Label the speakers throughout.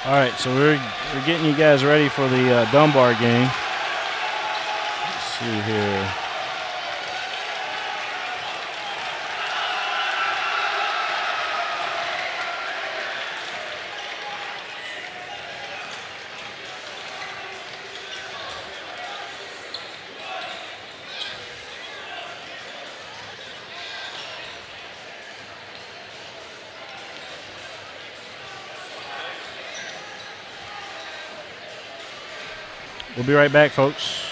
Speaker 1: All right, so we're getting you guys ready for the Dunbar game. Let's see here. We'll be right back, folks.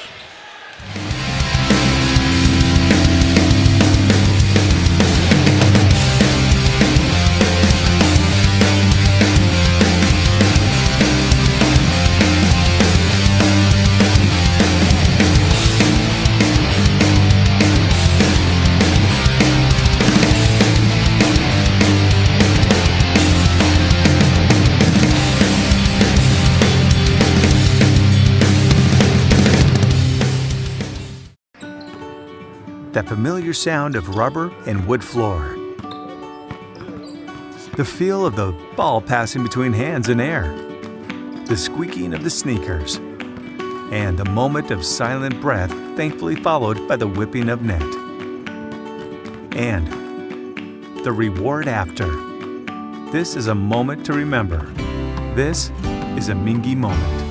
Speaker 2: That familiar sound of rubber and wood floor. The feel of the ball passing between hands and air. The squeaking of the sneakers. And the moment of silent breath thankfully followed by the whipping of net. And the reward after. This is a moment to remember. This is a Mingi moment.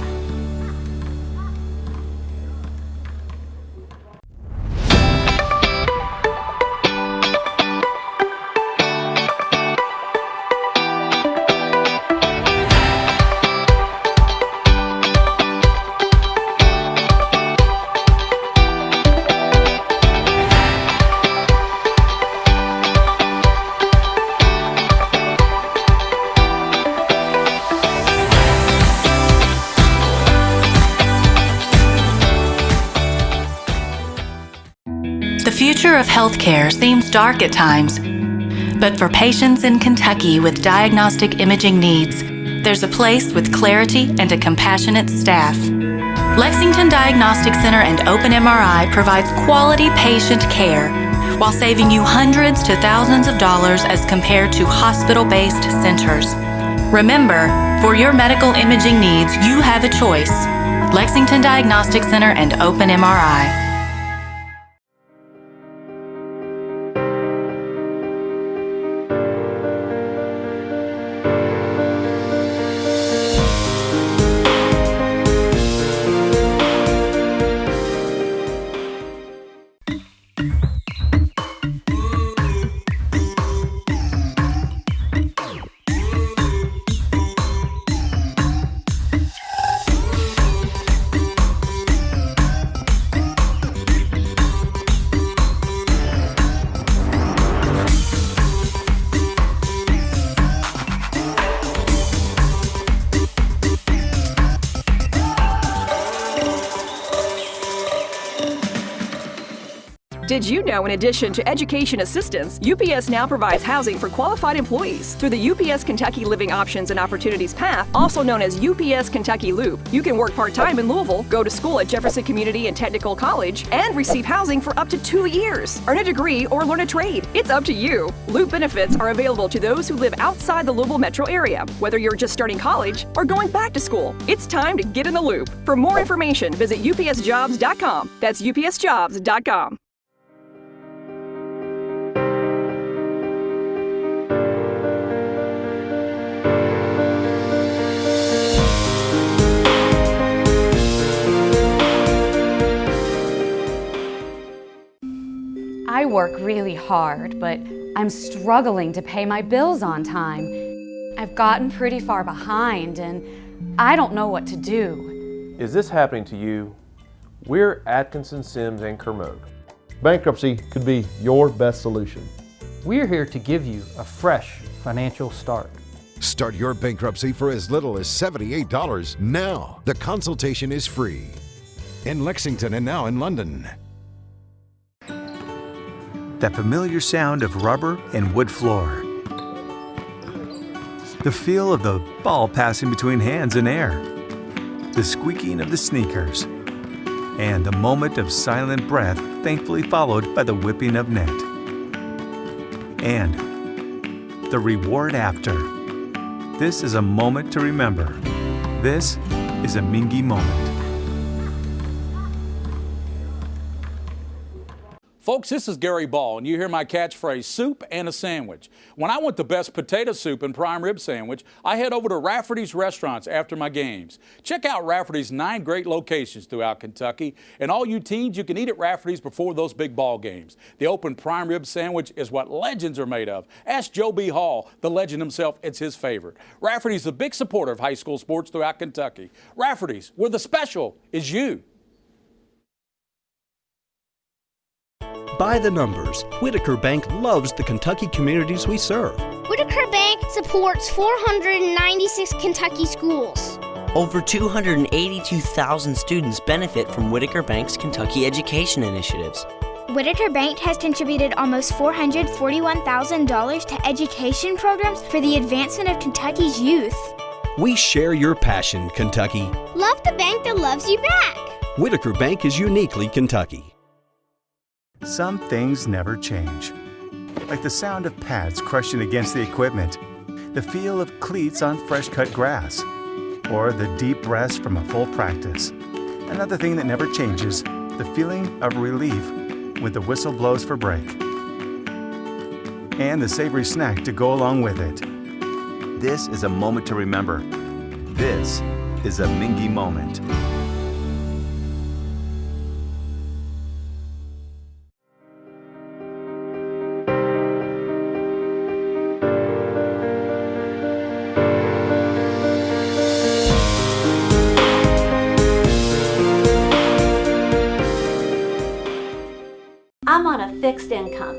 Speaker 3: The future of healthcare seems dark at times, but for patients in Kentucky with diagnostic imaging needs, there's a place with clarity and a compassionate staff. Lexington Diagnostic Center and Open MRI provides quality patient care while saving you hundreds to thousands of dollars as compared to hospital-based centers. Remember, for your medical imaging needs, you have a choice. Lexington Diagnostic Center and Open MRI.
Speaker 4: Did you know, in addition to education assistance, UPS now provides housing for qualified employees? Through the UPS Kentucky Living Options and Opportunities Path, also known as UPS Kentucky Loop, you can work part-time in Louisville, go to school at Jefferson Community and Technical College, and receive housing for up to 2 years. Earn a degree or learn a trade. It's up to you. Loop benefits are available to those who live outside the Louisville metro area, whether you're just starting college or going back to school. It's time to get in the loop. For more information, visit upsjobs.com. That's upsjobs.com.
Speaker 5: I work really hard, but I'm struggling to pay my bills on time. I've gotten pretty far behind, and I don't know what to do.
Speaker 6: Is this happening to you? We're Atkinson, Sims, and Kermode.
Speaker 7: Bankruptcy could be your best solution.
Speaker 8: We're here to give you a fresh financial start.
Speaker 9: Start your bankruptcy for as little as $78 now. The consultation is free. In Lexington and now in London.
Speaker 2: That familiar sound of rubber and wood floor. The feel of the ball passing between hands and air. The squeaking of the sneakers. And the moment of silent breath thankfully followed by the whipping of net. And the reward after. This is a moment to remember. This is a Mingy moment.
Speaker 10: Folks, this is Gary Ball, and you hear my catchphrase, soup and a sandwich. When I want the best potato soup and prime rib sandwich, I head over to Rafferty's Restaurants after my games. Check out Rafferty's 9 great locations throughout Kentucky, and all you teens, you can eat at Rafferty's before those big ball games. The open prime rib sandwich is what legends are made of. Ask Joe B. Hall, the legend himself, it's his favorite. Rafferty's a big supporter of high school sports throughout Kentucky. Rafferty's, where the special is you.
Speaker 11: By the numbers, Whitaker Bank loves the Kentucky communities we serve.
Speaker 12: Whitaker Bank supports 496 Kentucky schools.
Speaker 13: Over 282,000 students benefit from Whitaker Bank's Kentucky education initiatives.
Speaker 12: Whitaker Bank has contributed almost $441,000 to education programs for the advancement of Kentucky's youth.
Speaker 11: We share your passion, Kentucky.
Speaker 12: Love the bank that loves you back.
Speaker 11: Whitaker Bank is uniquely Kentucky.
Speaker 2: Some things never change. Like the sound of pads crushing against the equipment, the feel of cleats on fresh-cut grass, or the deep breaths from a full practice. Another thing that never changes, the feeling of relief when the whistle blows for break. And the savory snack to go along with it. This is a moment to remember. This is a Mingy moment.
Speaker 14: I'm on a fixed income.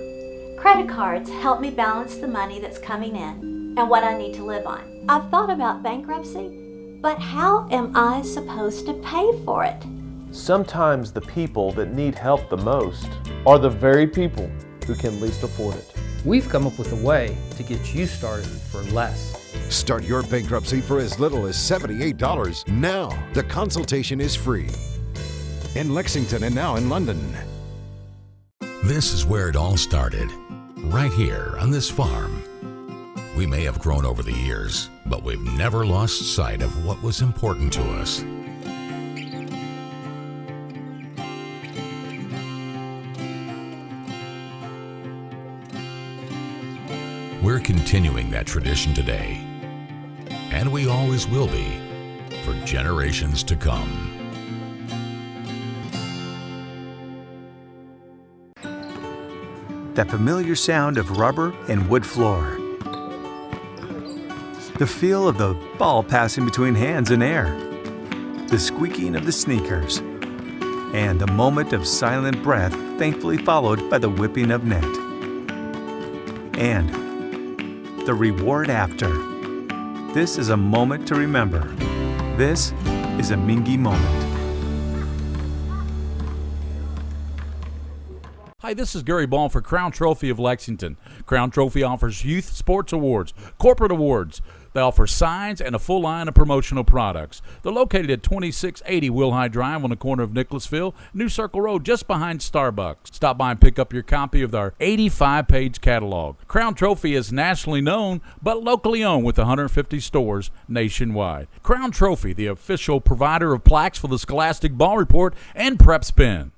Speaker 14: Credit cards help me balance the money that's coming in and what I need to live on. I've thought about bankruptcy, but how am I supposed to pay for it?
Speaker 6: Sometimes the people that need help the most
Speaker 7: are the very people who can least afford it.
Speaker 8: We've come up with a way to get you started for less.
Speaker 9: Start your bankruptcy for as little as $78 now. The consultation is free. In Lexington and now in London.
Speaker 15: This is where it all started, right here on this farm. We may have grown over the years, but we've never lost sight of what was important to us. We're continuing that tradition today, and we always will be for generations to come.
Speaker 2: That familiar sound of rubber and wood floor. The feel of the ball passing between hands and air. The squeaking of the sneakers. And a moment of silent breath, thankfully followed by the whipping of net. And the reward after. This is a moment to remember. This is a Mingy moment.
Speaker 10: Hi, this is Gary Ball for Crown Trophy of Lexington. Crown Trophy offers youth sports awards, corporate awards. They offer signs and a full line of promotional products. They're located at 2680 Wilhite Drive on the corner of Nicholasville, New Circle Road, just behind Starbucks. Stop by and pick up your copy of our 85-page catalog. Crown Trophy is nationally known, but locally owned with 150 stores nationwide. Crown Trophy, the official provider of plaques for the Scholastic Ball Report and PrepSpin.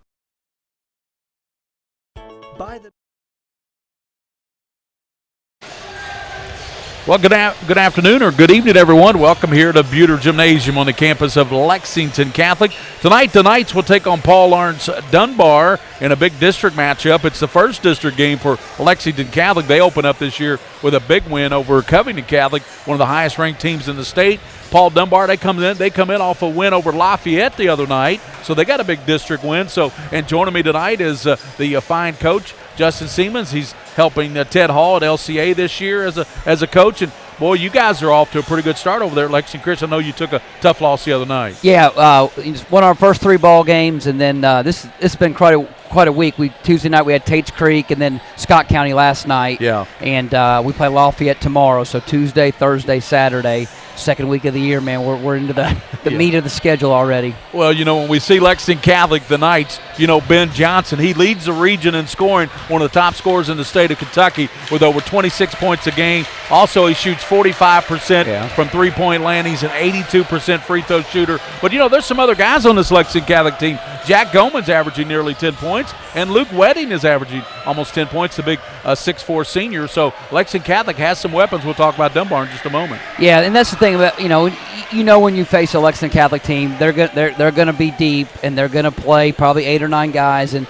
Speaker 10: Well, good afternoon or good evening, everyone. Welcome here to Buter Gymnasium on the campus of Lexington Catholic. Tonight, the Knights will take on Paul Lawrence Dunbar in a big district matchup. It's the first district game for Lexington Catholic. They open up this year with a big win over Covington Catholic, one of the highest-ranked teams in the state. Paul Dunbar, they come in off a win over Lafayette the other night, so they got a big district win. So, and joining me tonight is the fine coach, Justin Siemens. He's helping Ted Hall at LCA this year as a coach. And, boy, you guys are off to a pretty good start over there at Lexington. Chris, I know you took a tough loss the other night.
Speaker 8: Yeah, won our first 3 ball games, and then it's been quite a week. Tuesday night we had Tate's Creek, and then Scott County last night.
Speaker 10: Yeah.
Speaker 8: And we play Lafayette tomorrow, so Tuesday, Thursday, Saturday. second week of the year, man. We're into the meat of the schedule already.
Speaker 10: Well, when we see Lexington Catholic the Knights, Ben Johnson, he leads the region in scoring, one of the top scorers in the state of Kentucky with over 26 points a game. Also, he shoots 45% from three-point land. He's an 82% free throw shooter. But, there's some other guys on this Lexington Catholic team. Jack Goman's averaging nearly 10 points, and Luke Wedding is averaging almost 10 points, the big 6'4 senior. So Lexington Catholic has some weapons. We'll talk about Dunbar in just a moment.
Speaker 8: Yeah, and that's the thing about when you face a Lexington Catholic team, they're going to be deep, and they're going to play probably 8 or 9 guys, and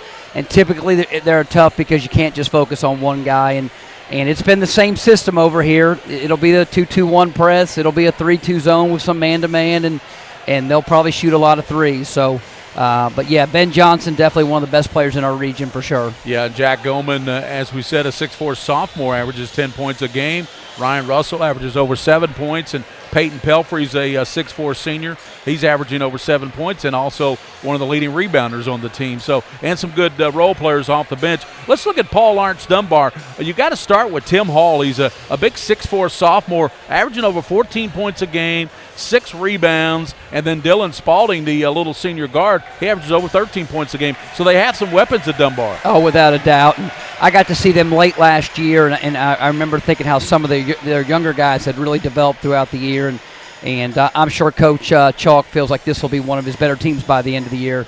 Speaker 8: typically they're tough because you can't just focus on one guy. And it's been the same system over here. It'll be the 2-2-1 press. It'll be a 3-2 zone with some man-to-man, and they'll probably shoot a lot of threes. So. But, yeah, Ben Johnson, definitely one of the best players in our region for sure.
Speaker 10: Yeah, Jack Goman, as we said, a 6'4 sophomore, averages 10 points a game. Ryan Russell averages over 7 points, and Peyton Pelfrey's a 6'4 senior. He's averaging over 7 points and also one of the leading rebounders on the team. So, and some good role players off the bench. Let's look at Paul Lawrence Dunbar. You got to start with Tim Hall. He's a big 6'4 sophomore, averaging over 14 points a game, 6 rebounds, and then Dylan Spalding, the little senior guard, he averages over 13 points a game. So they have some weapons at Dunbar.
Speaker 8: Oh, without a doubt. And I got to see them late last year, and I remember thinking how some of their younger guys had really developed throughout the year. And I'm sure Coach Chalk feels like this will be one of his better teams by the end of the year.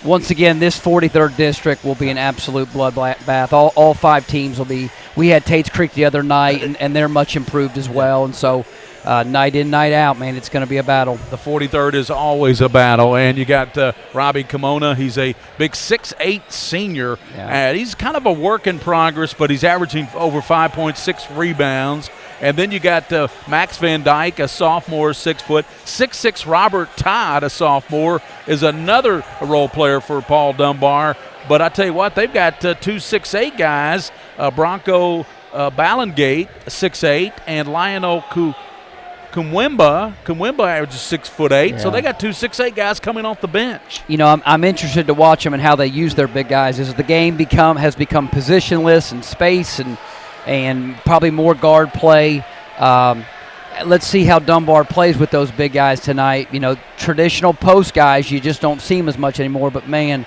Speaker 8: Once again, this 43rd district will be an absolute bloodbath. All 5 teams will be. We had Tate's Creek the other night, and they're much improved as well. And so night in, night out, man, it's going to be a battle.
Speaker 10: The 43rd is always a battle. And you got Robbie Kimona. He's a big 6'8 senior. Yeah. He's kind of a work in progress, but he's averaging over 5.6 rebounds. And then you got Max Van Dyke, a sophomore, 6 foot. 6'6 Robert Todd, a sophomore, is another role player for Paul Dunbar. But I tell you what, they've got 2 6'8 guys, Bronco Ballengate, 6'8, and Lionel Kumwemba averages 6'8". Yeah. So they got 2 6'8 guys coming off the bench.
Speaker 8: I'm interested to watch them and how they use their big guys. As the game has become positionless and space and probably more guard play. Let's see how Dunbar plays with those big guys tonight. Traditional post guys, you just don't see them as much anymore. But man,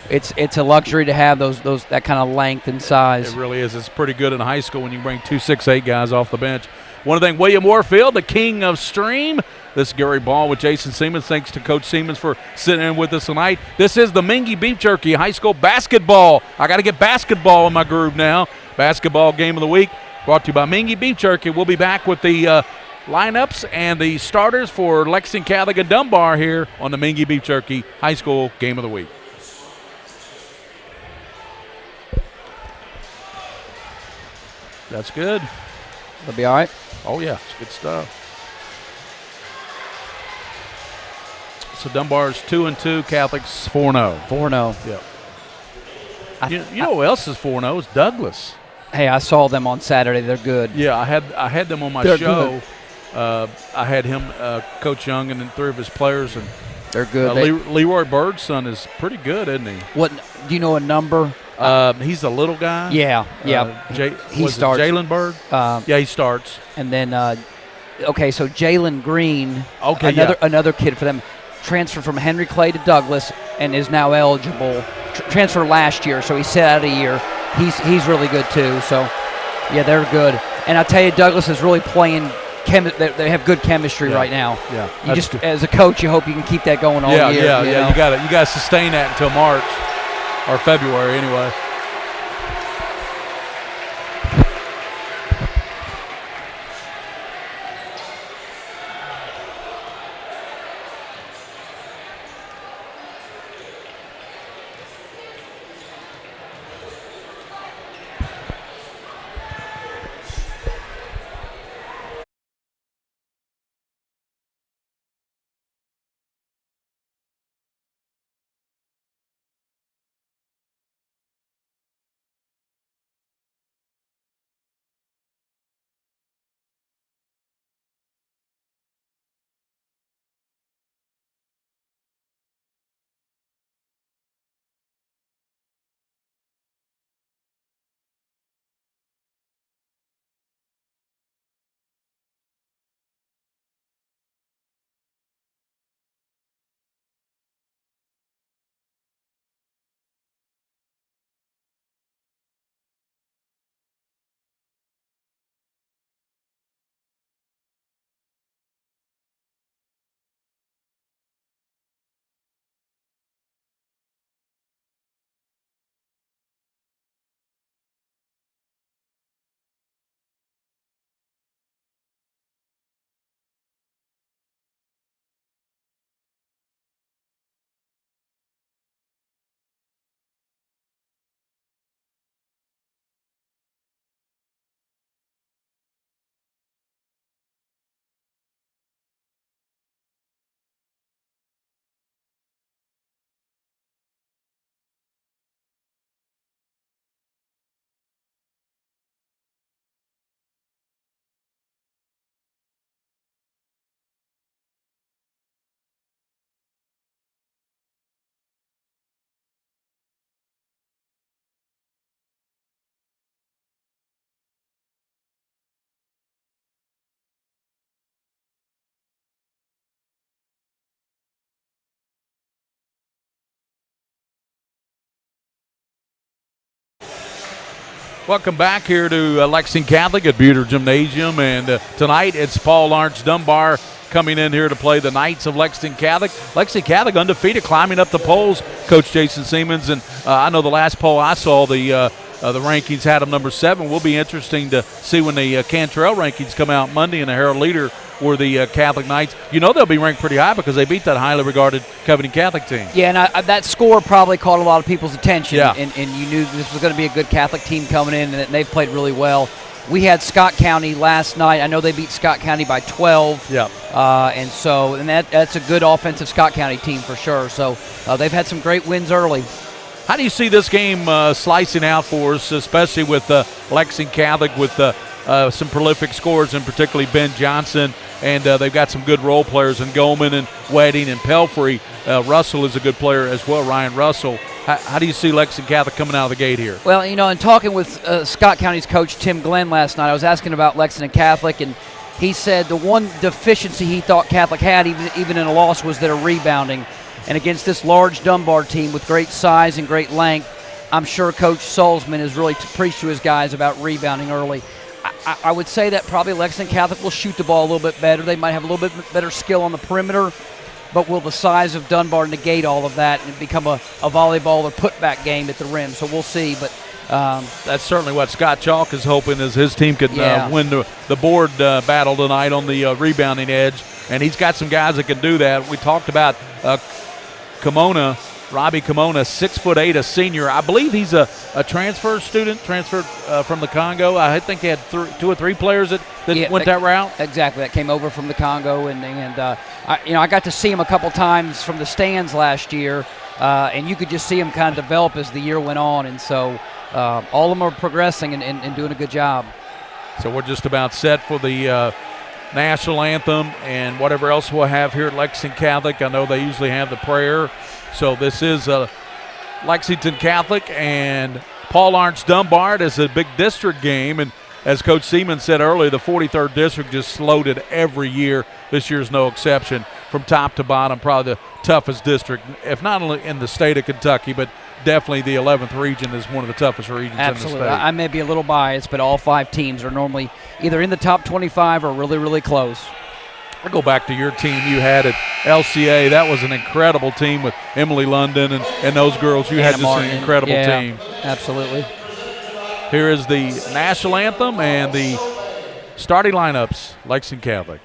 Speaker 8: it's a luxury to have that kind of length and size.
Speaker 10: It really is. It's pretty good in high school when you bring 2 6'8 guys off the bench. Want to thank William Warfield, the king of stream. This is Gary Ball with Jason Siemens. Thanks to Coach Siemens for sitting in with us tonight. This is the Mingy Beef Jerky High School basketball. I got to get basketball in my groove now. Basketball game of the week brought to you by Mingy Beef Jerky. We'll be back with the lineups and the starters for Lexington Catholic and Dunbar here on the Mingy Beef Jerky High School game of the week. That's good.
Speaker 8: That'll be all right.
Speaker 10: Oh, yeah. It's good stuff. So Dunbar's 2-2, Catholic's 4-0.
Speaker 8: 4-0.
Speaker 10: Yeah. You know who else is 4-0? It's Douglas.
Speaker 8: Hey, I saw them on Saturday. They're good.
Speaker 10: Yeah, I had them on my show. I had him, Coach Young, and then 3 of his players, and
Speaker 8: they're good.
Speaker 10: Leroy Bird's son is pretty good, isn't he?
Speaker 8: What do you know a number?
Speaker 10: He's the little guy.
Speaker 8: Yeah.
Speaker 10: He starts. Jalen Bird. Yeah, he starts.
Speaker 8: And then, so Jalen Green.
Speaker 10: Okay,
Speaker 8: another kid for them, transferred from Henry Clay to Douglas and is now eligible. Transferred last year, so he sat out a year. He's really good too. So, yeah, they're good. And I tell you, Douglas is really playing. They have good chemistry right now.
Speaker 10: Yeah.
Speaker 8: You just, as a coach, you hope you can keep that going all year.
Speaker 10: Yeah. You got to sustain that until March or February anyway. Welcome back here to Lexington Catholic at Buter Gymnasium, and tonight it's Paul Lawrence Dunbar coming in here to play the Knights of Lexington Catholic. Lexington Catholic undefeated, climbing up the polls, Coach Jason Siemens, and I know the last poll I saw, the rankings had them number 7. Will be interesting to see when the Cantrell rankings come out Monday in the Herald Leader where the Catholic Knights, they'll be ranked pretty high because they beat that highly regarded Covington Catholic team.
Speaker 8: Yeah, and that score probably caught a lot of people's attention.
Speaker 10: Yeah.
Speaker 8: And you knew this was going to be a good Catholic team coming in, and they've played really well. We had Scott County last night. I know they beat Scott County by 12.
Speaker 10: Yeah.
Speaker 8: And that's a good offensive Scott County team for sure. So they've had some great wins early.
Speaker 10: How do you see this game slicing out for us, especially with Lexington Catholic with some prolific scorers, and particularly Ben Johnson, and they've got some good role players in Goldman and Wedding and Pelfrey. Russell is a good player as well, Ryan Russell. How do you see Lexington Catholic coming out of the gate here?
Speaker 8: Well, in talking with Scott County's coach Tim Glenn last night, I was asking about Lexington Catholic, and he said the one deficiency he thought Catholic had, even in a loss, was their rebounding. And against this large Dunbar team with great size and great length, I'm sure Coach Salzman has really preached to his guys about rebounding early. I would say that probably Lexington Catholic will shoot the ball a little bit better. They might have a little bit better skill on the perimeter, but will the size of Dunbar negate all of that and become a volleyball or putback game at the rim? So we'll see. But
Speaker 10: that's certainly what Scott Chalk is hoping, is his team could win the board battle tonight on the rebounding edge, and he's got some guys that can do that. We talked about Robbie Kimona, 6'8", a senior. I believe he's a transfer student, transferred from the Congo. I think they had 2 or 3 players that went that route.
Speaker 8: Exactly, that came over from the Congo, and I got to see him a couple times from the stands last year, and you could just see him kind of develop as the year went on, and so all of them are progressing and doing a good job.
Speaker 10: So we're just about set for the national anthem and whatever else we'll have here at Lexington Catholic. I know they usually have the prayer. So this is Lexington Catholic and Paul Lawrence Dunbar. It is a big district game, and as Coach Seaman said earlier, the 43rd district just loaded every year. This year's no exception. From top to bottom, probably the toughest district, if not only in the state of Kentucky, but definitely the 11th region is one of the toughest regions
Speaker 8: Absolutely.
Speaker 10: in the state.
Speaker 8: I may be a little biased, but all 5 teams are normally either in the top 25 or really, really close.
Speaker 10: I'll go back to your team you had at LCA. That was an incredible team with Emily London and those girls. You had just an incredible team.
Speaker 8: Absolutely.
Speaker 10: Here is the national anthem and the starting lineups, Lexington Catholic.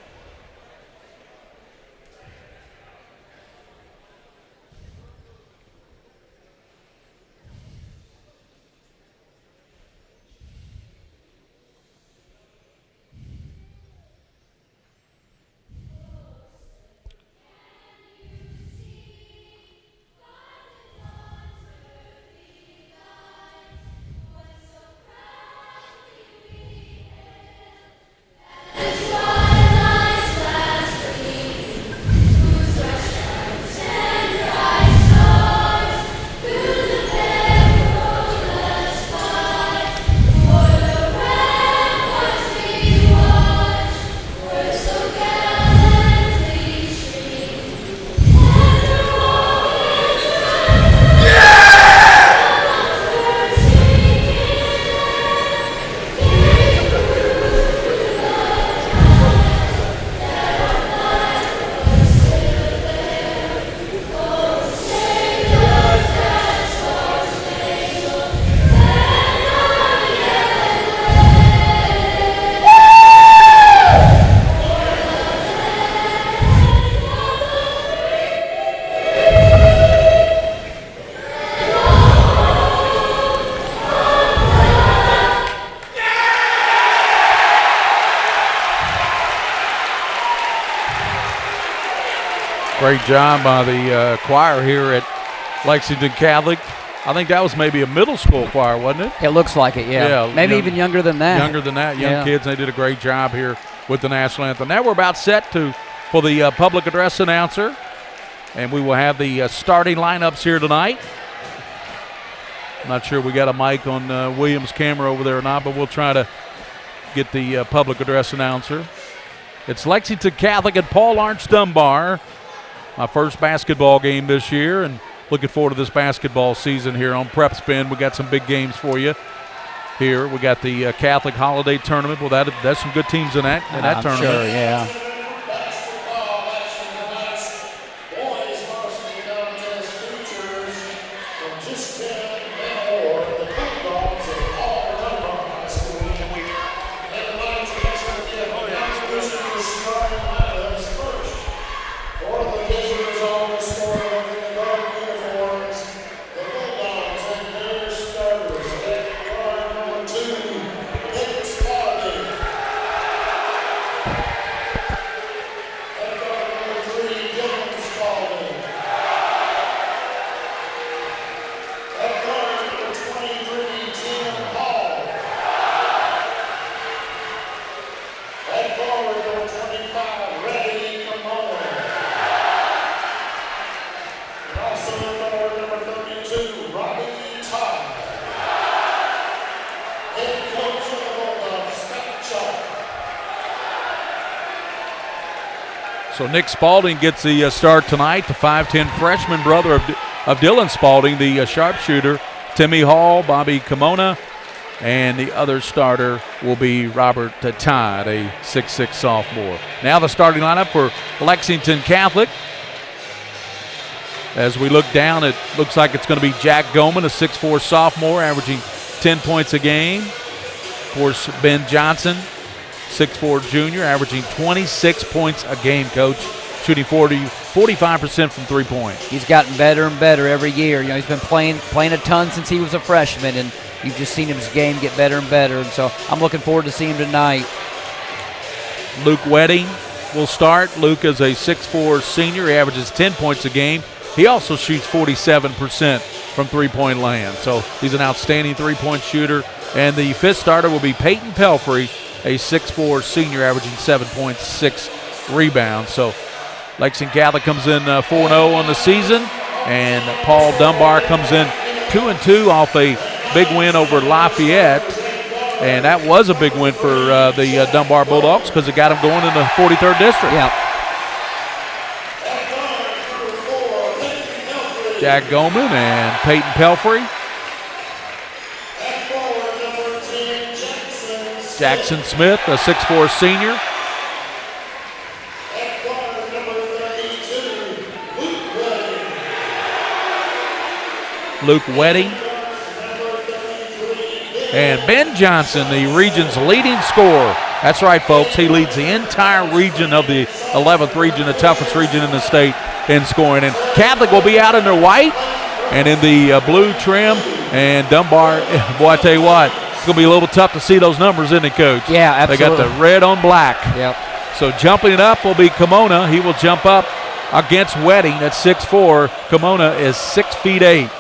Speaker 10: Great job by the choir here at Lexington Catholic. I think that was maybe a middle school choir, wasn't it?
Speaker 8: It looks like it, yeah. Maybe even younger than that.
Speaker 10: Younger than that, young kids. They did a great job here with the national anthem. Now we're about set for the public address announcer, and we will have the starting lineups here tonight. I'm not sure we got a mic on Williams' camera over there or not, but we'll try to get the public address announcer. It's Lexington Catholic and Paul Lawrence Dunbar. My first basketball game this year, and looking forward to this basketball season here on PrepSpin. We got some big games for you. here. We got the Catholic Holiday Tournament. Well, that's some good teams in that tournament.
Speaker 8: Sure, yeah.
Speaker 10: So Nick Spalding gets the start tonight, the 5'10 freshman brother of Dylan Spalding, the sharpshooter, Timmy Hall, Bobby Kimona, and the other starter will be Robert Todd, a 6'6 sophomore. Now the starting lineup for Lexington Catholic. As we look down, it looks like it's going to be Jack Goman, a 6'4 sophomore, averaging 10 points a game. Of course, Ben Johnson, 6'4 junior, averaging 26 points a game, Coach, shooting 45% from three-point.
Speaker 8: He's gotten better and better every year. You know, he's been playing a ton since he was a freshman, and you've just seen his game get better and better. And so I'm looking forward to seeing him tonight.
Speaker 10: Luke Wedding will start. Luke is a 6'4 senior. He averages 10 points a game. He also shoots 47% from three-point land. So he's an outstanding three-point shooter. And the fifth starter will be Peyton Pelfrey, a 6'4 senior, averaging 7.6 rebounds. So Lexington Catholic comes in 4-0 on the season, and Paul Dunbar comes in 2-2 off a big win over Lafayette. And that was a big win for the Dunbar Bulldogs because it got them going in the 43rd district.
Speaker 8: Yeah.
Speaker 10: Jack Goman and Peyton Pelfrey. Jackson Smith, a 6'4 senior. Luke Wedding. And Ben Johnson, the region's leading scorer. That's right, folks. He leads the entire region of the 11th region, the toughest region in the state, in scoring. And Catholic will be out in their white and in the blue trim. And Dunbar, boy, I tell you what, it's going to be a little tough to see those numbers, isn't it, Coach?
Speaker 8: Yeah, absolutely.
Speaker 10: They got the red on black.
Speaker 8: Yep.
Speaker 10: So jumping it up will be Kimona. He will jump up against Wedding at 6'4". Kimona is 6'8".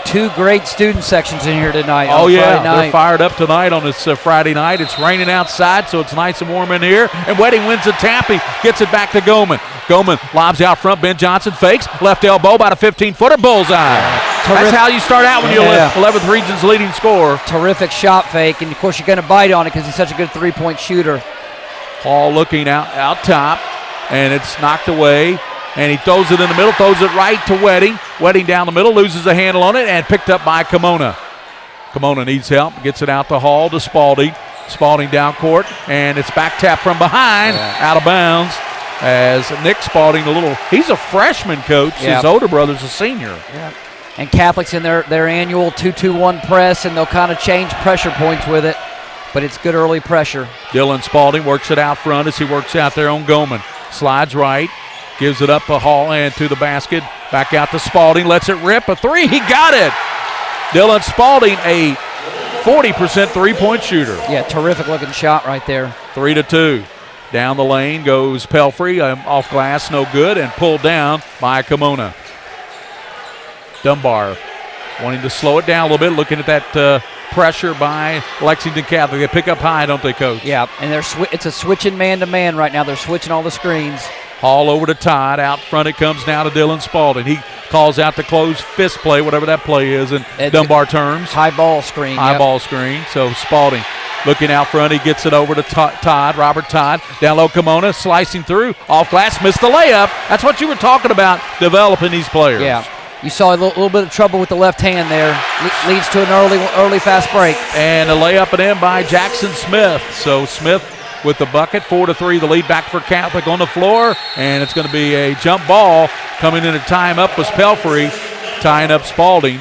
Speaker 8: Two great student sections in here tonight.
Speaker 10: Oh, yeah,
Speaker 8: Friday night.
Speaker 10: they're fired up tonight on this Friday night. It's raining outside, so it's nice and warm in here. And Wedding wins the tap. He gets it back to Goman. Goman lobs out front. Ben Johnson fakes. Left elbow, about a 15-footer. Bullseye. That's how you start out when you're 11th region's leading scorer.
Speaker 8: Terrific shot fake, and, of course, you're going to bite on it because he's such a good three-point shooter.
Speaker 10: Hall looking out top, and it's knocked away. And he throws it in the middle, throws it right to Wedding. Wedding down the middle, loses a handle on it, and picked up by Kimona. Kimona needs help, gets it out to Hall to Spalding. Spalding down court, and it's back tap from behind, out of bounds. As Nick Spalding, he's a freshman, Coach. His older brother's a senior.
Speaker 8: Yeah. And Catholic's in their annual 2-2-1 press, and they'll kind of change pressure points with it. But it's good early pressure.
Speaker 10: Dylan Spalding works it out front as he works out there on Goman. Slides right. Gives it up to Hall and to the basket. Back out to Spalding. Lets it rip. A three. He got it. Dylan Spalding, a 40% three-point shooter.
Speaker 8: Yeah, terrific-looking shot right there.
Speaker 10: 3-2. Down the lane goes Pelfrey. Off glass, no good, and pulled down by Kimona. Dunbar wanting to slow it down a little bit, looking at that pressure by Lexington Catholic. They pick up high, don't they, Coach?
Speaker 8: Yeah, and it's a switching man-to-man right now. They're switching all the screens.
Speaker 10: Hall over to Todd. Out front it comes now to Dylan Spalding. He calls out the closed fist play, whatever that play is in Dunbar terms.
Speaker 8: High ball screen.
Speaker 10: High ball screen. So Spalding looking out front. He gets it over to Todd, Robert Todd. Down low, Kimona slicing through. Off glass, missed the layup. That's what you were talking about, developing these players.
Speaker 8: Yeah. You saw a little bit of trouble with the left hand there. Leads to an early fast break.
Speaker 10: And a layup and in by Jackson Smith. So Smith with the bucket, 4-3, the lead back for Catholic on the floor. And it's going to be a jump ball. Coming in to tie him up was Pelfrey, tying up Spalding.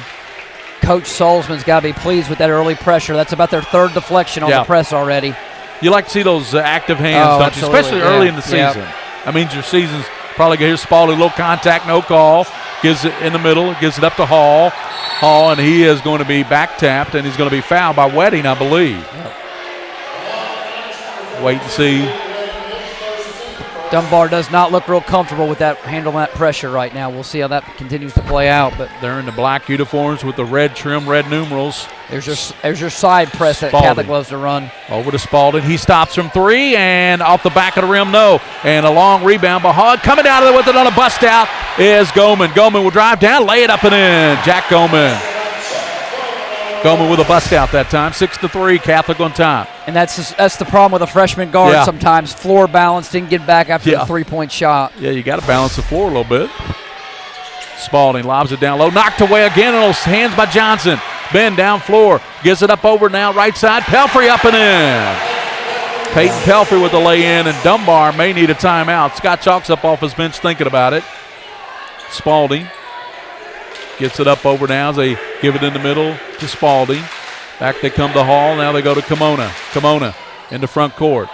Speaker 8: Coach Salzman's got to be pleased with that early pressure. That's about their third deflection on the press already.
Speaker 10: You like to see those active hands, don't you? Especially early in the season. That means your season's probably going to hear Spalding, little contact, no call. Gives it in the middle, gives it up to Hall. Hall, and he is going to be back tapped, and he's going to be fouled by Wedding, I believe. Wait and see.
Speaker 8: Dunbar does not look real comfortable with that handling that pressure right now. We'll see how that continues to play out. But
Speaker 10: they're in the black uniforms with the red trim, red numerals.
Speaker 8: There's your side press that Catholic loves to run.
Speaker 10: Over to Spalding. He stops from three, and off the back of the rim, no. And a long rebound by Hogg. Coming down with it on a bust out is Goman. Goman will drive down, lay it up and in. Jack Goman. Goman with a bust out that time. 6-3, Catholic on top.
Speaker 8: And that's the problem with a freshman guard sometimes. Floor balance, didn't get back after the three-point shot.
Speaker 10: Yeah, you got to balance the floor a little bit. Spalding lobs it down low. Knocked away again, and those hands by Johnson. Ben down floor. Gives it up over now, right side. Pelfrey up and in. Peyton Pelfrey with the lay-in, and Dunbar may need a timeout. Scott Chalk's up off his bench thinking about it. Spalding gets it up over now as they give it in the middle to Spalding. Back they come to Hall. Now they go to Kimona. Kimona in the front court.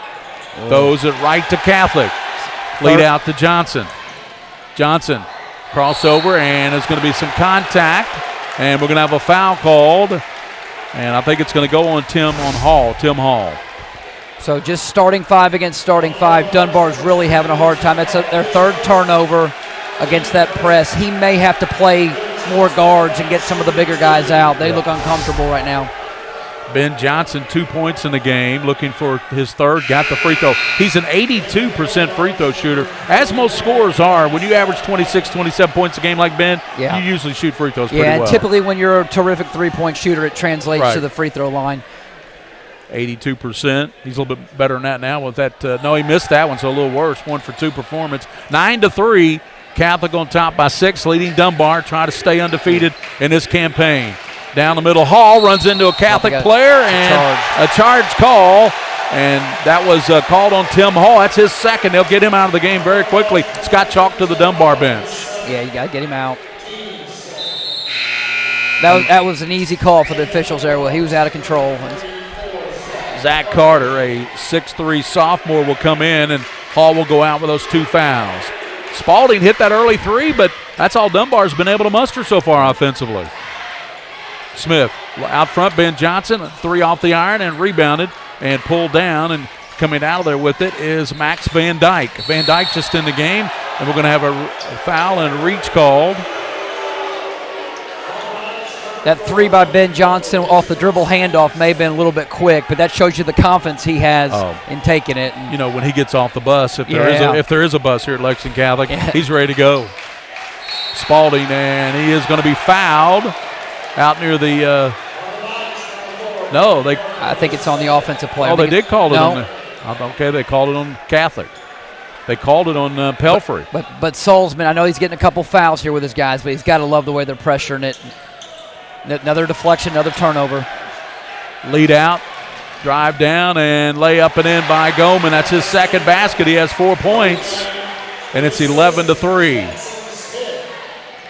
Speaker 10: Throws it right to Catholic. Lead out to Johnson. Johnson crossover, and there's going to be some contact, and we're going to have a foul called, and I think it's going to go on Tim Hall.
Speaker 8: So just starting five against starting five. Dunbar's really having a hard time. That's their third turnover against that press. He may have to play more guards and get some of the bigger guys out. They look uncomfortable right now.
Speaker 10: Ben Johnson, 2 points in the game, looking for his third, got the free throw. He's an 82% free throw shooter, as most scorers are. When you average 26, 27 points a game like Ben, you usually shoot free throws pretty well.
Speaker 8: Yeah, typically when you're a terrific three-point shooter, it translates to the free throw line.
Speaker 10: 82%. He's a little bit better than that now with that. No, he missed that one, so a little worse. 1 for 2 performance. 9-3, Catholic on top by 6, leading Dunbar, trying to stay undefeated in this campaign. Down the middle, Hall runs into a Catholic player, and a charge call, and that was called on Tim Hall. That's his second. They'll get him out of the game very quickly. Scott Chalk to the Dunbar bench.
Speaker 8: Yeah, you got to get him out. That was an easy call for the officials there. Well, he was out of control.
Speaker 10: Zach Carter, a 6'3 sophomore, will come in, and Hall will go out with those 2 fouls. Spalding hit that early 3, but that's all Dunbar's been able to muster so far offensively. Smith out front, Ben Johnson, 3 off the iron and rebounded and pulled down, and coming out of there with it is Max Van Dyke. Van Dyke just in the game, and we're going to have a foul and a reach called.
Speaker 8: That 3 by Ben Johnson off the dribble handoff may have been a little bit quick, but that shows you the confidence he has in taking it.
Speaker 10: You know, when he gets off the bus, if there is a bus here at Lexington Catholic, he's ready to go. Spalding, and he is going to be fouled out near the I think it's on the offensive play. Oh, they did call it on okay, they called it on Catholic. They called it on Pelfrey.
Speaker 8: But Salzman, I know he's getting a couple fouls here with his guys, but he's got to love the way they're pressuring it. Another deflection, another turnover.
Speaker 10: Lead out, drive down, and lay up and in by Goman. That's his second basket. He has 4 points, and it's 11-3.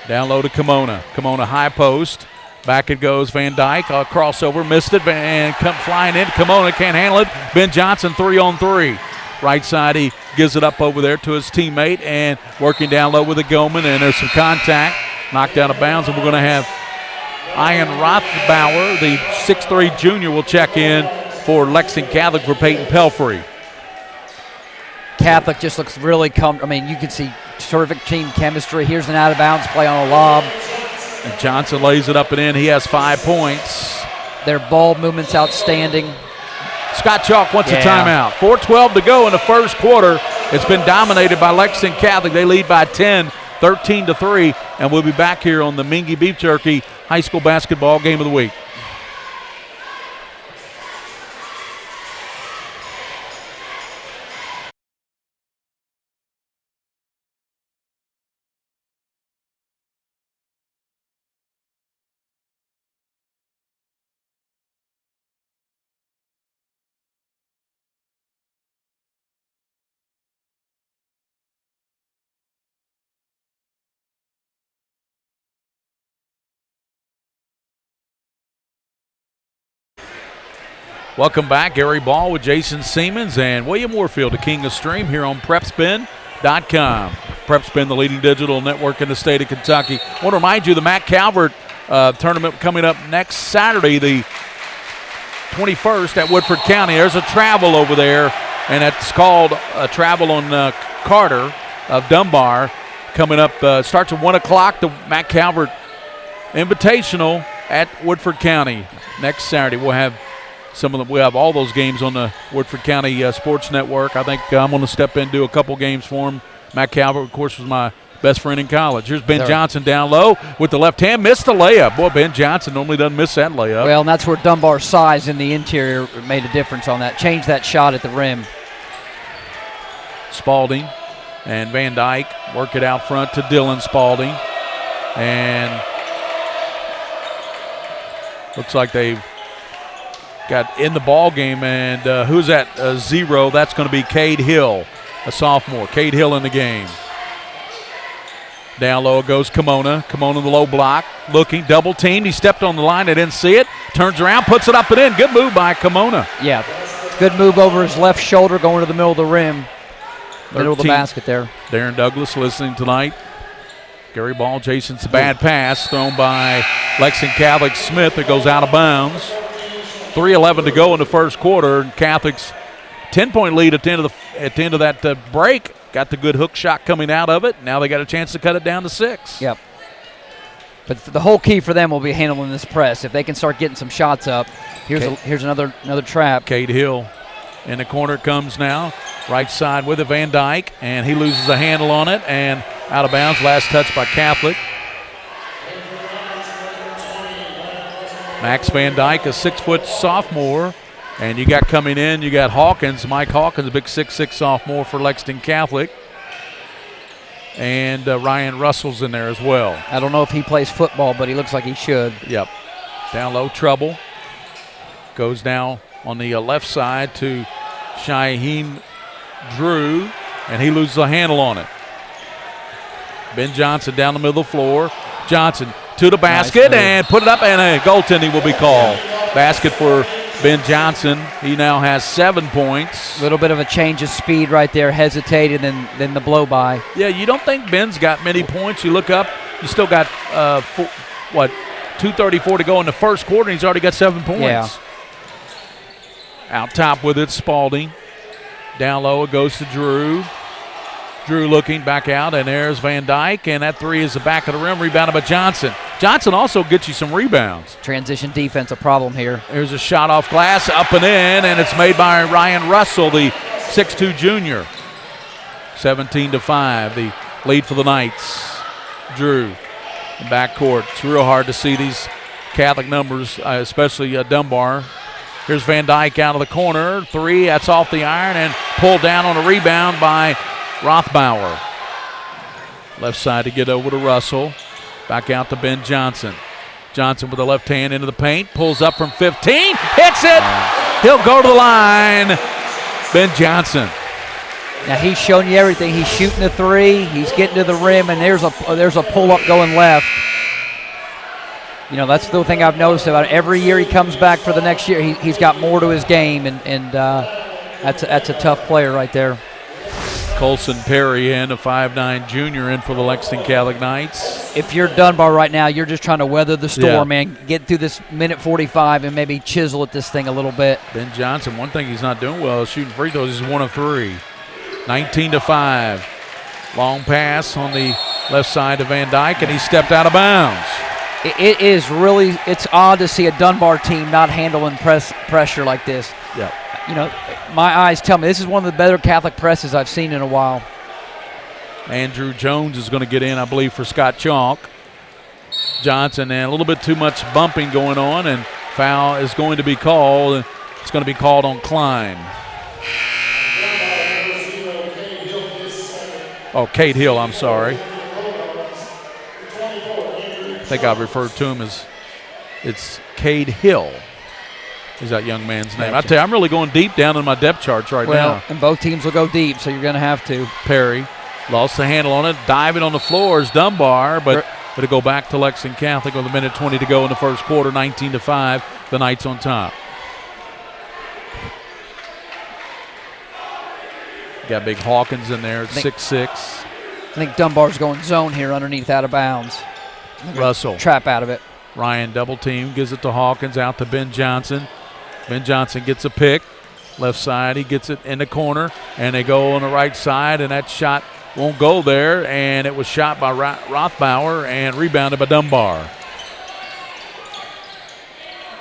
Speaker 10: Down low to Kimona. Kimona high post. Back it goes. Van Dyke, crossover, missed it, and come flying in. Kimona can't handle it. Ben Johnson 3-on-3. Right side, he gives it up over there to his teammate, and working down low with a Goman, and there's some contact. Knocked out of bounds, and we're going to have Ian Rothbauer, the 6'3 junior, will check in for Lexington Catholic for Peyton Pelfrey.
Speaker 8: Catholic just looks really comfortable. I mean, you can see terrific team chemistry. Here's an out-of-bounds play on a lob.
Speaker 10: And Johnson lays it up and in. He has 5 points.
Speaker 8: Their ball movement's outstanding.
Speaker 10: Scott Chalk wants a timeout. 4:12 to go in the first quarter. It's been dominated by Lexington Catholic. They lead by 10, 13-3, and we'll be back here on the Mingy Beef Jerky High School Basketball Game of the Week. Welcome back. Gary Ball with Jason Siemens and William Warfield, the King of Stream, here on PrepSpin.com. PrepSpin, the leading digital network in the state of Kentucky. I want to remind you the Matt Calvert tournament coming up next Saturday, the 21st at Woodford County. There's a travel over there, and it's called a travel on Carter of Dunbar. Coming up, starts at 1 o'clock, the Matt Calvert Invitational at Woodford County next Saturday. We'll have we'll have all those games on the Woodford County Sports Network. I think I'm going to step in and do a couple games for him. Matt Calvert, of course, was my best friend in college. Here's Ben Johnson down low with the left hand. Missed the layup. Boy, Ben Johnson normally doesn't miss that layup.
Speaker 8: Well, and that's where Dunbar's size in the interior made a difference on that. Changed that shot at the rim.
Speaker 10: Spalding and Van Dyke work it out front to Dylan Spalding. And looks like they've got in the ball game. And who's that? 0. That's going to be Cade Hill, a sophomore. Cade Hill in the game. Down low goes Kimona. Kimona the low block. Looking, double teamed. He stepped on the line. They didn't see it. Turns around, puts it up and in. Good move by Kimona.
Speaker 8: Yeah, good move over his left shoulder going to the middle of the rim. Middle of the basket there.
Speaker 10: Darren Douglas listening tonight. Gary Ball, Jason's bad pass thrown by Lexington Catholic Smith. It goes out of bounds. 3:11 to go in the first quarter. And Catholic's 10-point lead at the end of that break. Got the good hook shot coming out of it. Now they got a chance to cut it down to 6.
Speaker 8: Yep. But the whole key for them will be handling this press. If they can start getting some shots up, here's another trap.
Speaker 10: Cade Hill in the corner comes now. Right side with it, Van Dyke, and he loses the handle on it and out of bounds. Last touch by Catholic. Max Van Dyke, a 6-foot sophomore. And you got coming in, you got Hawkins, Mike Hawkins, a big 6'6" sophomore for Lexington Catholic. And Ryan Russell's in there as well.
Speaker 8: I don't know if he plays football, but he looks like he should.
Speaker 10: Yep. Down low, trouble. Goes now on the left side to Shaheem Drew, and he loses the handle on it. Ben Johnson down the middle of the floor. Johnson to the basket and put it up, and a goaltending will be called. Basket for Ben Johnson. He now has 7 points.
Speaker 8: A little bit of a change of speed right there, hesitated, and then the blow by.
Speaker 10: Yeah, you don't think Ben's got many points. You look up, you still got, 2:34 to go in the first quarter, and he's already got 7 points.
Speaker 8: Yeah.
Speaker 10: Out top with it, Spalding. Down low, it goes to Drew. Drew looking back out, and there's Van Dyke, and that 3 is the back of the rim, rebounded by Johnson. Johnson also gets you some rebounds.
Speaker 8: Transition defense a problem here.
Speaker 10: There's a shot off glass, up and in, and it's made by Ryan Russell, the 6'2" junior. 17-5, the lead for the Knights. Drew, in backcourt. It's real hard to see these Catholic numbers, especially Dunbar. Here's Van Dyke out of the corner. 3, that's off the iron, and pulled down on a rebound by Rothbauer. Left side to get over to Russell. Back out to Ben Johnson. Johnson with the left hand into the paint. Pulls up from 15. Hits it. He'll go to the line. Ben Johnson.
Speaker 8: Now he's showing you everything. He's shooting the 3. He's getting to the rim, and there's a pull-up going left. You know, that's the thing I've noticed about it. Every year he comes back for the next year, he's got more to his game, and that's a tough player right there.
Speaker 10: Colson Perry in, a 5'9" junior in for the Lexington Catholic Knights.
Speaker 8: If you're Dunbar right now, you're just trying to weather the storm, man. Get through this minute 45 and maybe chisel at this thing a little bit.
Speaker 10: Ben Johnson, one thing he's not doing well is shooting free throws. He's 1 of 3. 19-5. Long pass on the left side to Van Dyke, and he stepped out of bounds.
Speaker 8: It's odd to see a Dunbar team not handling pressure like this.
Speaker 10: Yeah.
Speaker 8: You know, my eyes tell me this is one of the better Catholic presses I've seen in a while.
Speaker 10: Andrew Jones is going to get in, I believe, for Scott Chalk. Johnson, and a little bit too much bumping going on, and foul is going to be called. It's going to be called on Klein. Oh, Cade Hill, I'm sorry. I think I referred to him as it's Cade Hill. Is that young man's name? I tell you, I'm really going deep down in my depth charts right now.
Speaker 8: Well, and both teams will go deep, so you're going to have to.
Speaker 10: Perry lost the handle on it, diving on the floor is Dunbar, but it'll go back to Lexington Catholic with a minute 20 to go in the first quarter, 19-5. The Knights on top. Got big Hawkins in there at 6'6".
Speaker 8: I think Dunbar's going zone here underneath out of bounds.
Speaker 10: Russell.
Speaker 8: Trap out of it.
Speaker 10: Ryan double team, gives it to Hawkins, out to Ben Johnson. Ben Johnson gets a pick. Left side, he gets it in the corner, and they go on the right side, and that shot won't go there, and it was shot by Rothbauer and rebounded by Dunbar.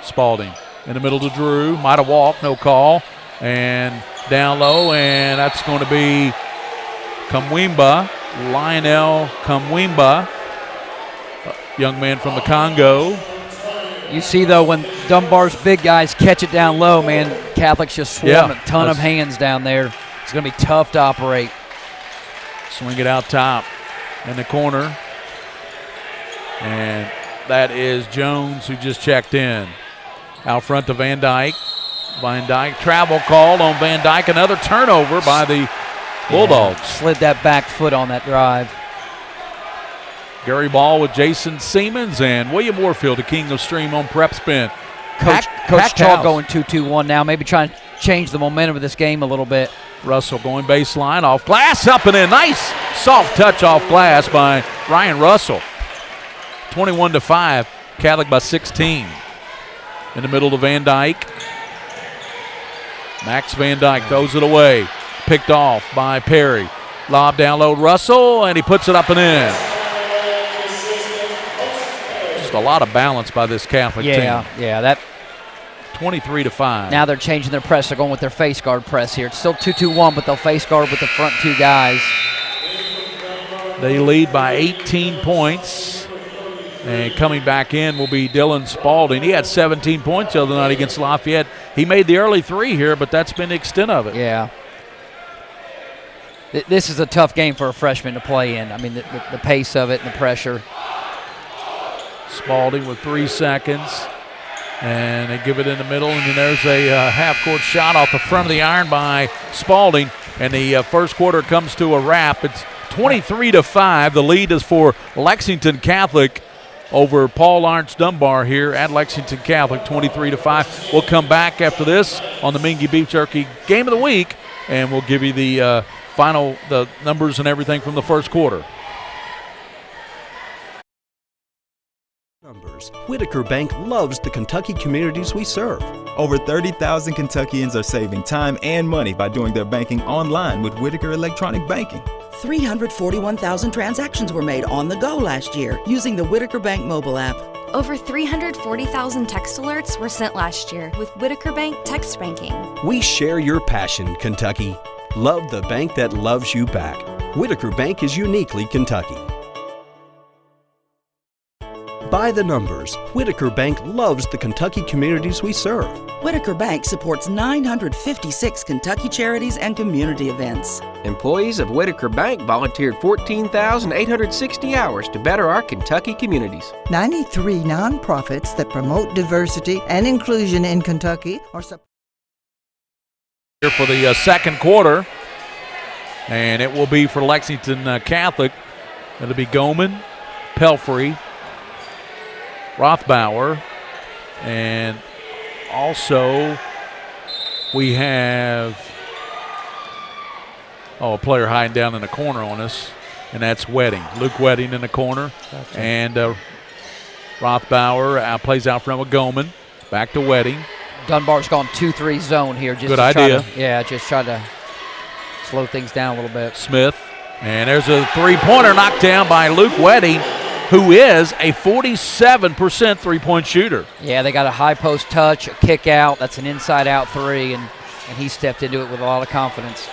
Speaker 10: Spalding in the middle to Drew. Might have walked, no call. And down low, and that's going to be Kamwimba, Lionel Kamwimba, young man from the Congo.
Speaker 8: You see, though, when Dunbar's big guys catch it down low, man, Catholic's just swarm a ton of hands down there. It's going to be tough to operate.
Speaker 10: Swing it out top in the corner. And that is Jones, who just checked in. Out front to Van Dyke. Van Dyke, travel called on Van Dyke. Another turnover by the Bulldogs.
Speaker 8: Slid that back foot on that drive.
Speaker 10: Gary Ball with Jason Siemens and William Warfield, the king of stream on PrepSpin.
Speaker 8: Coach Chalk going 2-2-1 now, maybe trying to change the momentum of this game a little bit.
Speaker 10: Russell going baseline, off glass, up and in. Nice soft touch off glass by Ryan Russell. 21-5, Catholic by 16. In the middle to Van Dyke. Max Van Dyke throws it away. Picked off by Perry. Lob down low, Russell, and he puts it up and in. Just a lot of balance by this Catholic team.
Speaker 8: Yeah, that
Speaker 10: 23-5.
Speaker 8: Now they're changing their press. They're going with their face guard press here. It's still 2-2-1, but they'll face guard with the front two guys.
Speaker 10: They lead by 18 points. And coming back in will be Dylan Spalding. He had 17 points the other night against Lafayette. He made the early three here, but that's been the extent of it.
Speaker 8: Yeah. This is a tough game for a freshman to play in. I mean, the pace of it and the pressure.
Speaker 10: Spalding with 3 seconds. And they give it in the middle, and then there's a half-court shot off the front of the iron by Spalding. And the first quarter comes to a wrap. It's 23-5. The lead is for Lexington Catholic over Paul Lawrence Dunbar here at Lexington Catholic, 23-5. We'll come back after this on the Mingy Beef Jerky Game of the Week, and we'll give you the the numbers and everything from the first quarter.
Speaker 16: Whitaker Bank loves the Kentucky communities we serve.
Speaker 17: Over 30,000 Kentuckians are saving time and money by doing their banking online with Whitaker Electronic Banking.
Speaker 18: 341,000 transactions were made on the go last year using the Whitaker Bank mobile app.
Speaker 19: Over 340,000 text alerts were sent last year with Whitaker Bank text banking.
Speaker 16: We share your passion, Kentucky. Love the bank that loves you back. Whitaker Bank is uniquely Kentucky. By the numbers, Whitaker Bank loves the Kentucky communities we serve.
Speaker 18: Whitaker Bank supports 956 Kentucky charities and community events.
Speaker 20: Employees of Whitaker Bank volunteered 14,860 hours to better our Kentucky communities.
Speaker 21: 93 nonprofits that promote diversity and inclusion in Kentucky are
Speaker 10: here for the second quarter, and it will be for Lexington Catholic. It'll be Goman, Pelfrey, Rothbauer, and also we have a player hiding down in the corner on us, and that's Wedding. Luke Wedding in the corner. Gotcha. And Rothbauer plays out front with Goman. Back to Wedding.
Speaker 8: Dunbar's gone 2-3 zone here. Just
Speaker 10: good idea.
Speaker 8: Just try to slow things down a little bit.
Speaker 10: Smith, and there's a three-pointer knocked down by Luke Wedding, who is a 47% three-point shooter.
Speaker 8: Yeah, they got a high post touch, a kick out. That's an inside-out three, and he stepped into it with a lot of confidence.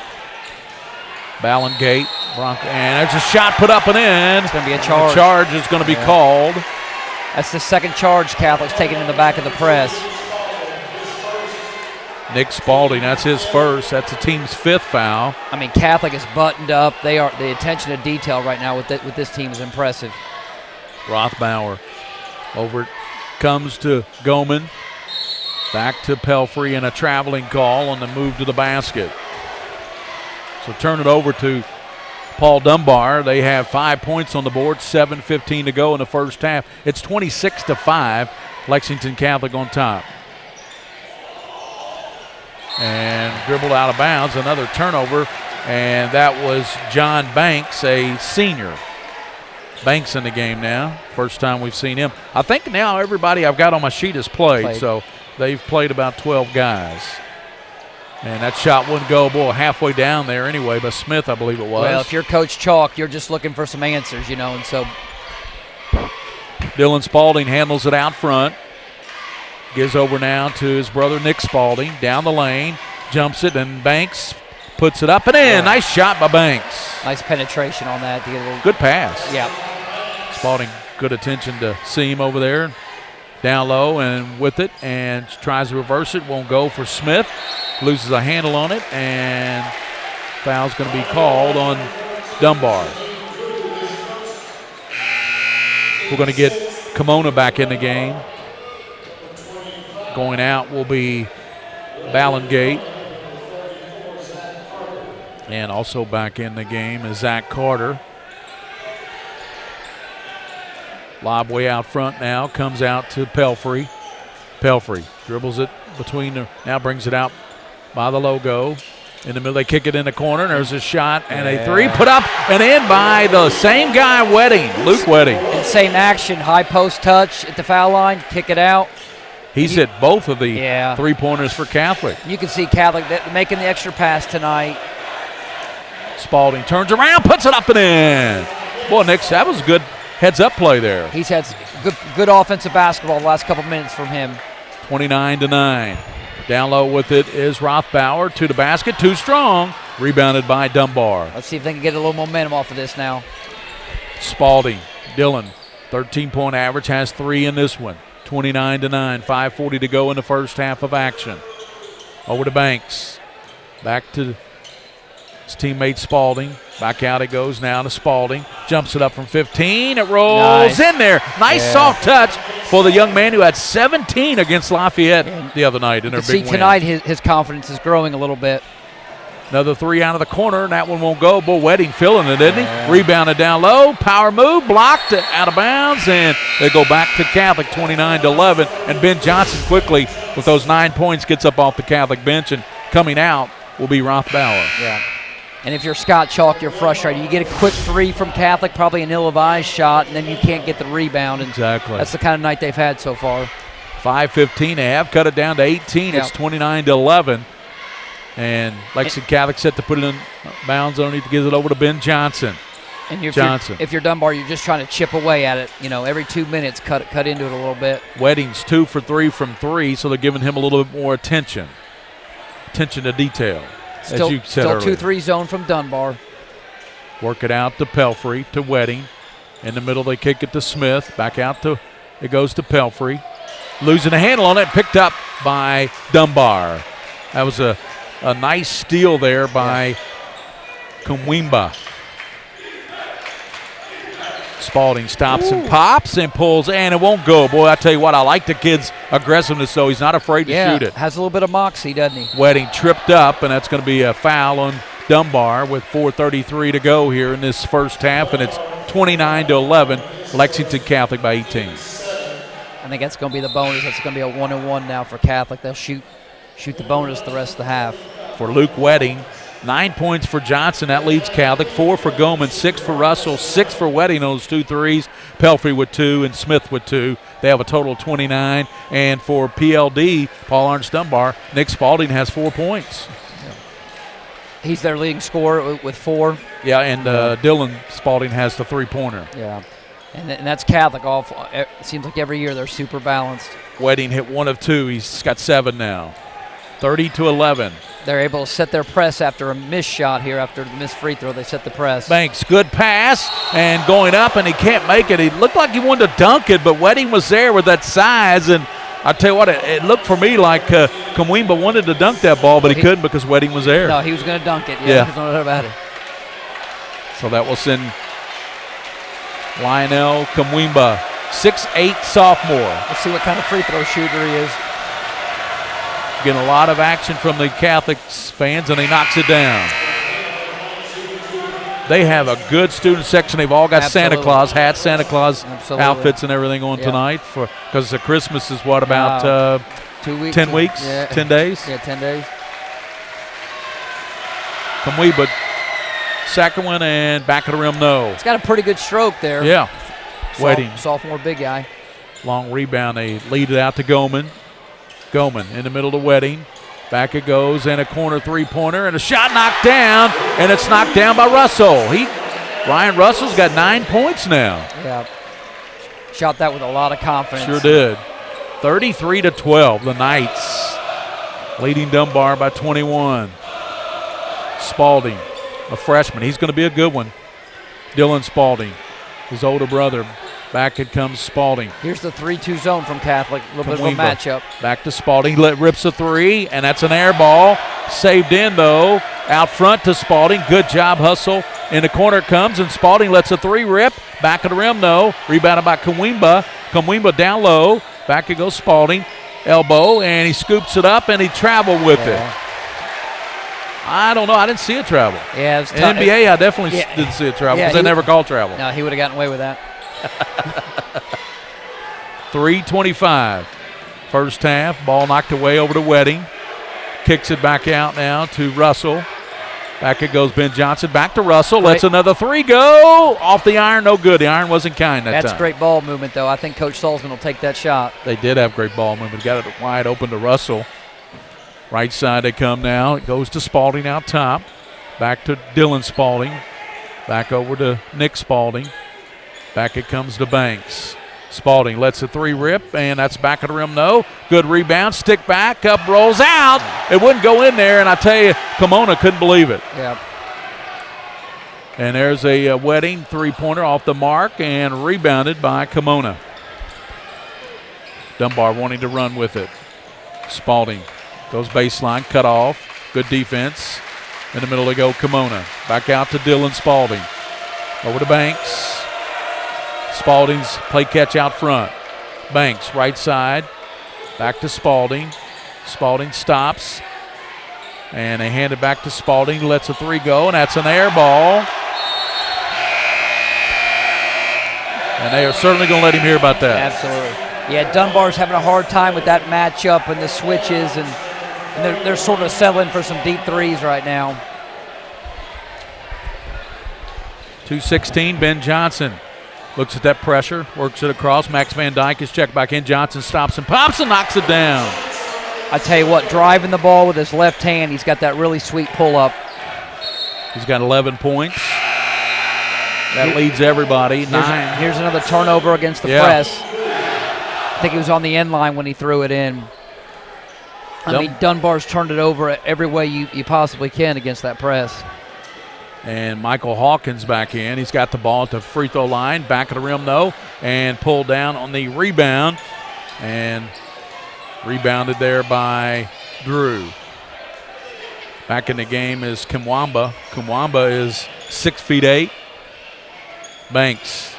Speaker 10: Ballengate, and there's a shot put up and in.
Speaker 8: It's going to be a charge.
Speaker 10: The charge is going to be called.
Speaker 8: That's the second charge Catholic's taken in the back of the press.
Speaker 10: Nick Spalding, that's his first. That's the team's fifth foul.
Speaker 8: I mean, Catholic is buttoned up. They are, the attention to detail right now with this team is impressive.
Speaker 10: Rothbauer over it comes to Goman. Back to Pelfrey, and a traveling call on the move to the basket. So turn it over to Paul Dunbar. They have 5 points on the board, 7:15 to go in the first half. It's 26-5, Lexington Catholic on top. And dribbled out of bounds, another turnover and that was John Banks, a senior. Banks in the game now. First time we've seen him. I think now everybody I've got on my sheet has played. So they've played about 12 guys. And that shot wouldn't go, boy, halfway down there anyway, but Smith, I believe it was.
Speaker 8: Well, if you're Coach Chalk, you're just looking for some answers, you know, and so.
Speaker 10: Dylan Spalding handles it out front. Gives over now to his brother Nick Spalding. Down the lane, jumps it, and Banks puts it up and in. Yeah. Nice shot by Banks.
Speaker 8: Nice penetration on that. To get a little
Speaker 10: good pass.
Speaker 8: Yeah.
Speaker 10: Spalding, good attention to see him over there. Down low and with it, and tries to reverse it. Won't go for Smith. Loses a handle on it, and foul's going to be called on Dunbar. We're going to get Kimona back in the game. Going out will be Ballengate. And also back in the game is Zach Carter. Lob way out front now, comes out to Pelfrey. Pelfrey dribbles it between, now brings it out by the logo. In the middle, they kick it in the corner. There's a shot and a three put up and in by the same guy, Luke Wedding.
Speaker 8: And same action, high post touch at the foul line, kick it out.
Speaker 10: He's hit both of the three-pointers for Catholic.
Speaker 8: You can see Catholic making the extra pass tonight.
Speaker 10: Spalding turns around, puts it up and in. Boy, Nick, that was a good heads-up play there.
Speaker 8: He's had good offensive basketball the last couple minutes from him.
Speaker 10: 29-9. Down low with it is Rothbauer to the basket. Too strong. Rebounded by Dunbar.
Speaker 8: Let's see if they can get a little momentum off of this now.
Speaker 10: Spalding, Dylan, 13-point average, has 3 in this one. 29-9, 5:40 to go in the first half of action. Over to Banks. Back to his teammate Spalding. Back out it goes now to Spalding. Jumps it up from 15. It rolls in there. Nice soft touch for the young man who had 17 against Lafayette the other night in their big win.
Speaker 8: Tonight his confidence is growing a little bit.
Speaker 10: Another three out of the corner, and that one won't go. Bull Wedding filling it, isn't he? Rebounded down low. Power move, blocked, out of bounds, and they go back to Catholic 29-11. And Ben Johnson quickly, with those 9 points, gets up off the Catholic bench, and coming out will be Rothbauer.
Speaker 8: Yeah. And if you're Scott Chalk, you're frustrated. You get a quick three from Catholic, probably an ill-advised shot, and then you can't get the rebound. And
Speaker 10: exactly.
Speaker 8: That's the kind of night they've had so far.
Speaker 10: 5:15 they have. Cut it down to 18. It's 29-11. And Lexington Catholic set to put it in bounds underneath to give it over to Ben Johnson.
Speaker 8: And if you're Dunbar, you're just trying to chip away at it. You know, every 2 minutes, cut into it a little bit.
Speaker 10: Wedding's 2 for 3 from 3, so they're giving him a little bit more attention. Attention to detail.
Speaker 8: Still,
Speaker 10: as you said earlier.
Speaker 8: 2-3 zone from Dunbar.
Speaker 10: Work it out to Pelfrey, to Wedding. In the middle, they kick it to Smith. Back out to, it goes to Pelfrey. Losing a handle on it, picked up by Dunbar. That was a nice steal there by Kumwimba. Spalding stops and pops and pulls, and it won't go. Boy, I tell you what, I like the kid's aggressiveness, though. He's not afraid to shoot it.
Speaker 8: Has a little bit of moxie, doesn't he?
Speaker 10: Wedding tripped up, and that's going to be a foul on Dunbar with 4:33 to go here in this first half, and it's 29-11, Lexington Catholic by 18.
Speaker 8: I think that's going to be the bonus. That's going to be a 1-1 now for Catholic. They'll shoot the bonus the rest of the half.
Speaker 10: For Luke Wedding, 9 points for Johnson. That leads Catholic. 4 for Goman, 6 for Russell, 6 for Wedding, those 2 threes. Pelfrey with 2 and Smith with 2. They have a total of 29. And for PLD, Paul Arns Dunbar, Nick Spalding has 4 points.
Speaker 8: He's their leading scorer with 4.
Speaker 10: Yeah, and Dylan Spalding has the 3-pointer.
Speaker 8: Yeah, and that's Catholic. It seems like every year they're super balanced.
Speaker 10: Wedding hit 1 of 2. He's got 7 now. 30-11.
Speaker 8: They're able to set their press after a missed shot here. After the missed free throw, they set the press.
Speaker 10: Banks, good pass, and going up, and he can't make it. He looked like he wanted to dunk it, but Wedding was there with that size, and I tell you what, it looked for me like Kumwimba wanted to dunk that ball, but he couldn't because Wedding was there.
Speaker 8: No, he was going to dunk it. Yeah. There's no doubt about it.
Speaker 10: So that will send Lionel Kumwimba, 6'8" sophomore.
Speaker 8: Let's see what kind of free throw shooter he is.
Speaker 10: Getting a lot of action from the Catholic fans, and he knocks it down. They have a good student section. They've all got Santa Claus hats, Santa Claus outfits, and everything on tonight because the Christmas is what, about
Speaker 8: 2 weeks?
Speaker 10: 10 weeks?
Speaker 8: Yeah.
Speaker 10: 10 days?
Speaker 8: Yeah, 10 days.
Speaker 10: Kumwimba Second one, and back of the rim, no.
Speaker 8: He's got a pretty good stroke there.
Speaker 10: Yeah. Wedding.
Speaker 8: Sophomore big guy.
Speaker 10: Long rebound. They lead it out to Goman. Goman in the middle to Wedding. Back it goes, and a corner three-pointer, and a shot knocked down, and it's knocked down by Russell. Ryan Russell's got 9 points now.
Speaker 8: Yeah. Shot that with a lot of confidence.
Speaker 10: Sure did. 33-12, the Knights leading Dunbar by 21. Spalding, a freshman. He's going to be a good one. Dylan Spalding, his older brother. Back it comes Spalding.
Speaker 8: Here's the 3-2 zone from Catholic. A little bit of a matchup.
Speaker 10: Back to Spalding. Rips a three, and that's an air ball. Saved in, though. Out front to Spalding. Good job, hustle. In the corner it comes, and Spalding lets a three rip. Back of the rim, no. Rebounded by Kamwimba. Kamwimba down low. Back it goes Spalding. Elbow, and he scoops it up, and he traveled with it. I don't know. I didn't see it travel.
Speaker 8: Yeah, it was
Speaker 10: in NBA, I definitely didn't see it travel because they never call travel.
Speaker 8: No, he would have gotten away with that.
Speaker 10: 3:25. First half. Ball knocked away over to Wedding. Kicks it back out now to Russell. Back it goes Ben Johnson. Back to Russell. Lets another three go. Off the iron. No good. The iron wasn't kind that time.
Speaker 8: That's great ball movement, though. I think Coach Salzman will take that shot.
Speaker 10: They did have great ball movement. Got it wide open to Russell. Right side they come now. It goes to Spalding out top. Back to Dylan Spalding. Back over to Nick Spalding. Back it comes to Banks. Spalding lets a three rip, and that's back of the rim, no. Good rebound, stick back, up, rolls out. It wouldn't go in there, and I tell you, Kimona couldn't believe it.
Speaker 8: Yeah.
Speaker 10: And there's a Wedding three-pointer off the mark and rebounded by Kimona. Dunbar wanting to run with it. Spalding goes baseline, cut off. Good defense. In the middle they go Kimona. Back out to Dylan Spalding. Over to Banks. Spalding's play catch out front. Banks, right side. Back to Spalding. Spalding stops. And they hand it back to Spalding. Lets a three go, and that's an air ball. And they are certainly going to let him hear about that.
Speaker 8: Absolutely. Yeah, Dunbar's having a hard time with that matchup and the switches, and they're sort of settling for some deep threes right now.
Speaker 10: 2:16, Ben Johnson. Looks at that pressure, works it across. Max Van Dyke is checked back in. Johnson stops and pops and knocks it down.
Speaker 8: I tell you what, driving the ball with his left hand, he's got that really sweet pull-up.
Speaker 10: He's got 11 points. That leads everybody. 9.
Speaker 8: Here's another turnover against the press. I think he was on the end line when he threw it in. I mean, Dunbar's turned it over every way you possibly can against that press.
Speaker 10: And Michael Hawkins back in. He's got the ball at the free throw line. Back of the rim, no. And pulled down on the rebound. And rebounded there by Drew. Back in the game is Kimwamba. Kimwamba is 6'8". Banks.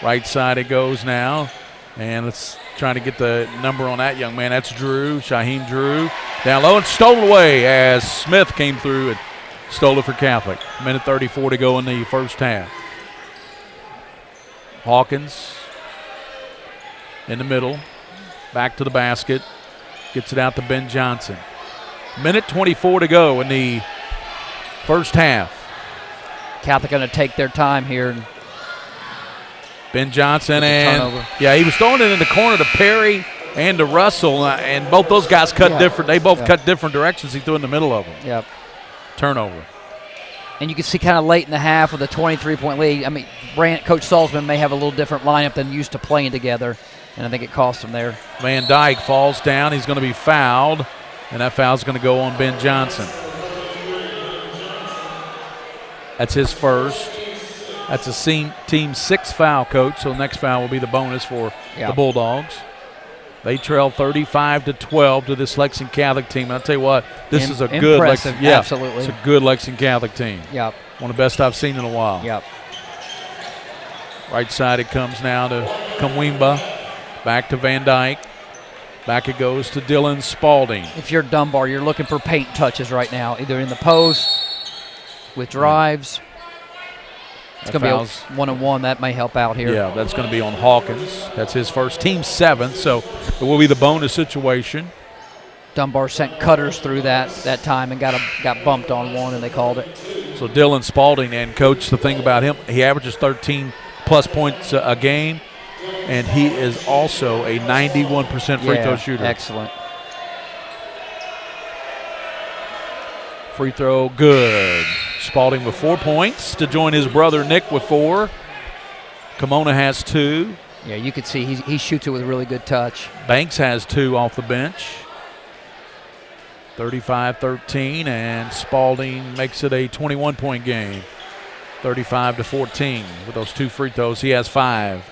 Speaker 10: Right side it goes now. And let's try to get the number on that young man. That's Drew, Shaheem Drew. Down low and stolen away as Smith came through and stole it for Catholic. 1:34 to go in the first half. Hawkins in the middle. Back to the basket. Gets it out to Ben Johnson. 1:24 to go in the first half.
Speaker 8: Catholic going to take their time here.
Speaker 10: Ben Johnson and he was throwing it in the corner to Perry and to Russell, and both those guys cut different. They both cut different directions. He threw in the middle of them.
Speaker 8: Yep.
Speaker 10: Turnover.
Speaker 8: And you can see kind of late in the half with a 23-point lead. I mean, Coach Salzman may have a little different lineup than used to playing together, and I think it cost him there.
Speaker 10: Van Dyke falls down. He's going to be fouled, and that foul's going to go on Ben Johnson. That's his first. That's a team 6 foul, Coach, so the next foul will be the bonus for the Bulldogs. They trail 35-12 to this Lexington Catholic team. And I'll tell you what, this is a good Lexington. Yeah,
Speaker 8: absolutely.
Speaker 10: It's a good Lexington Catholic team.
Speaker 8: Yep.
Speaker 10: One of the best I've seen in a while.
Speaker 8: Yep.
Speaker 10: Right side it comes now to Kamwimba. Back to Van Dyke. Back it goes to Dylan Spalding.
Speaker 8: If you're Dunbar, you're looking for paint touches right now, either in the post, with drives. It's going to be a 1-on-1. That may help out here.
Speaker 10: Yeah, that's going to be on Hawkins. That's his first, team 7th, so it will be the bonus situation.
Speaker 8: Dunbar sent cutters through that time and got bumped on one, and they called it.
Speaker 10: So Dylan Spalding, and Coach, the thing about him, he averages 13-plus points a game, and he is also a 91% free throw shooter.
Speaker 8: Excellent.
Speaker 10: Free throw, good. Spalding with 4 points to join his brother Nick with 4. Kimona has 2.
Speaker 8: Yeah, you can see he shoots it with a really good touch.
Speaker 10: Banks has 2 off the bench. 35-13, and Spalding makes it a 21-point game. 35-14 with those 2 free throws. He has 5.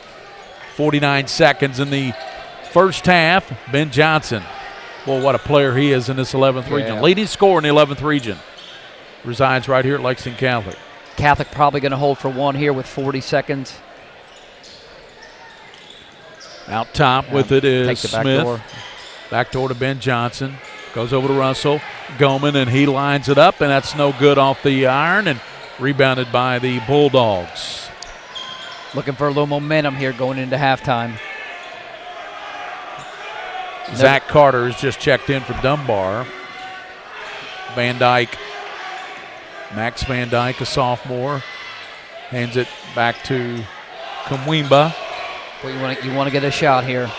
Speaker 10: 49 seconds in the first half. Ben Johnson. Well, what a player he is in this 11th region. Leading scorer in the 11th region. Resides right here at Lexington Catholic.
Speaker 8: Catholic probably going to hold for 1 here with 40 seconds.
Speaker 10: Out top with it is
Speaker 8: the back
Speaker 10: Smith.
Speaker 8: door.
Speaker 10: Back door to Ben Johnson. Goes over to Russell. Goman, and he lines it up, and that's no good off the iron, and rebounded by the Bulldogs.
Speaker 8: Looking for a little momentum here going into halftime.
Speaker 10: Zach Carter has just checked in for Dunbar. Van Dyke, Max Van Dyke, a sophomore, hands it back to Kamwimba.
Speaker 8: Well, you want to get a shot here.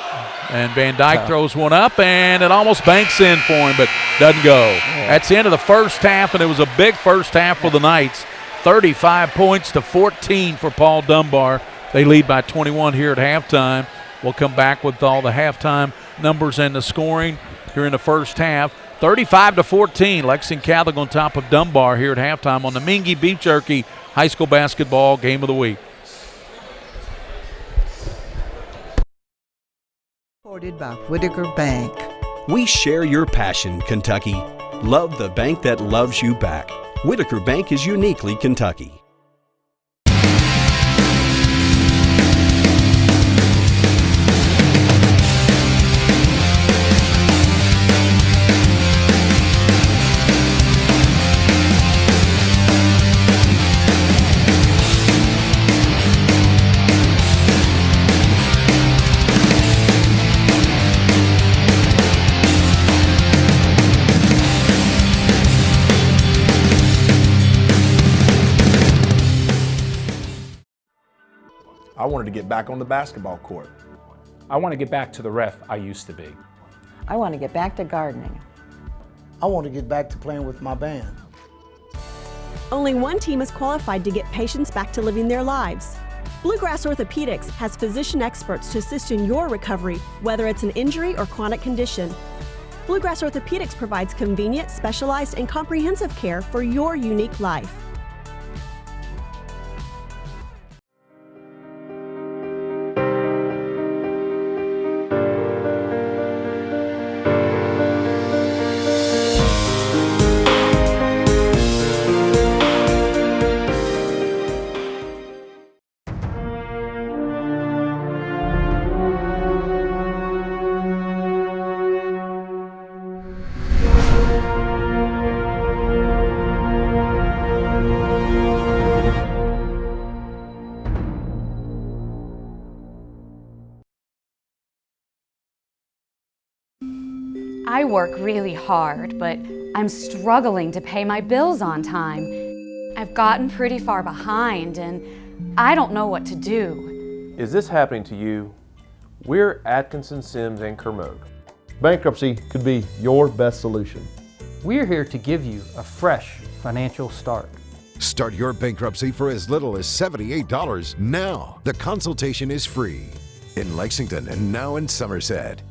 Speaker 10: And Van Dyke throws one up, and it almost banks in for him, but doesn't go. That's the end of the first half, and it was a big first half for the Knights. 35 points to 14 for Paul Dunbar. They lead by 21 here at halftime. We'll come back with all the halftime numbers and the scoring here in the first half. 35-14, Lexington Catholic on top of Dunbar here at halftime on the Mingy Beef Jerky High School Basketball Game of the Week.
Speaker 21: Supported by Whitaker Bank.
Speaker 16: We share your passion, Kentucky. Love the bank that loves you back. Whitaker Bank is uniquely Kentucky.
Speaker 1: I wanted to get back on the basketball court.
Speaker 22: I want to get back to the ref I used to be.
Speaker 23: I want to get back to gardening.
Speaker 24: I want to get back to playing with my band.
Speaker 25: Only one team is qualified to get patients back to living their lives. Bluegrass Orthopedics has physician experts to assist in your recovery, whether it's an injury or chronic condition. Bluegrass Orthopedics provides convenient, specialized, and comprehensive care for your unique life.
Speaker 5: I work really hard, but I'm struggling to pay my bills on time. I've gotten pretty far behind, and I don't know what to do.
Speaker 6: Is this happening to you? We're Atkinson, Sims, and Kermode.
Speaker 7: Bankruptcy could be your best solution.
Speaker 26: We're here to give you a fresh financial start.
Speaker 9: Start your bankruptcy for as little as $78 now. The consultation is free in Lexington and now in Somerset.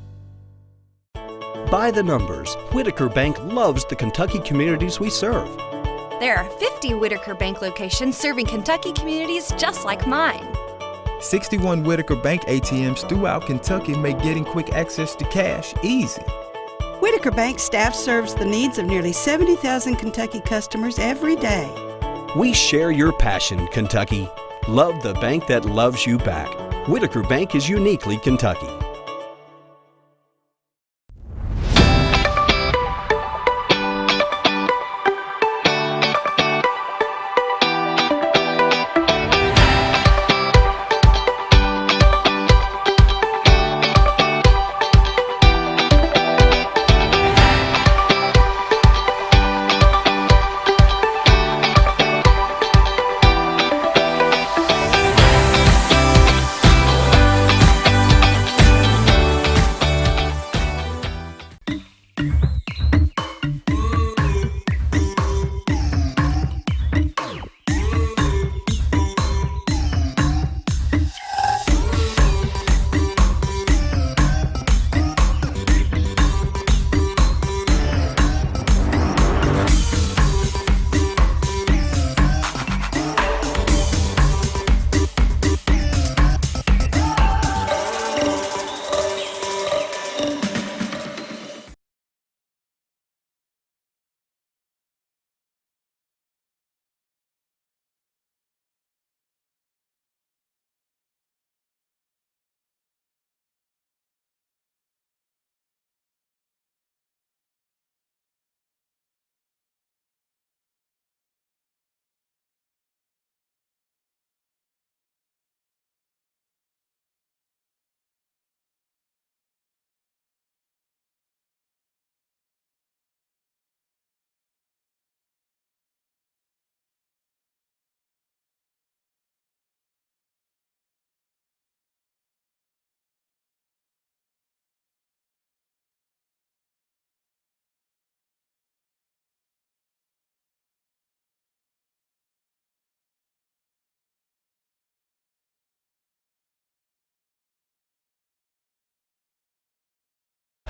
Speaker 16: By the numbers, Whitaker Bank loves the Kentucky communities we serve.
Speaker 19: There are 50 Whitaker Bank locations serving Kentucky communities just like mine.
Speaker 17: 61 Whitaker Bank ATMs throughout Kentucky make getting quick access to cash easy.
Speaker 21: Whitaker Bank staff serves the needs of nearly 70,000 Kentucky customers every day.
Speaker 16: We share your passion, Kentucky. Love the bank that loves you back. Whitaker Bank is uniquely Kentucky.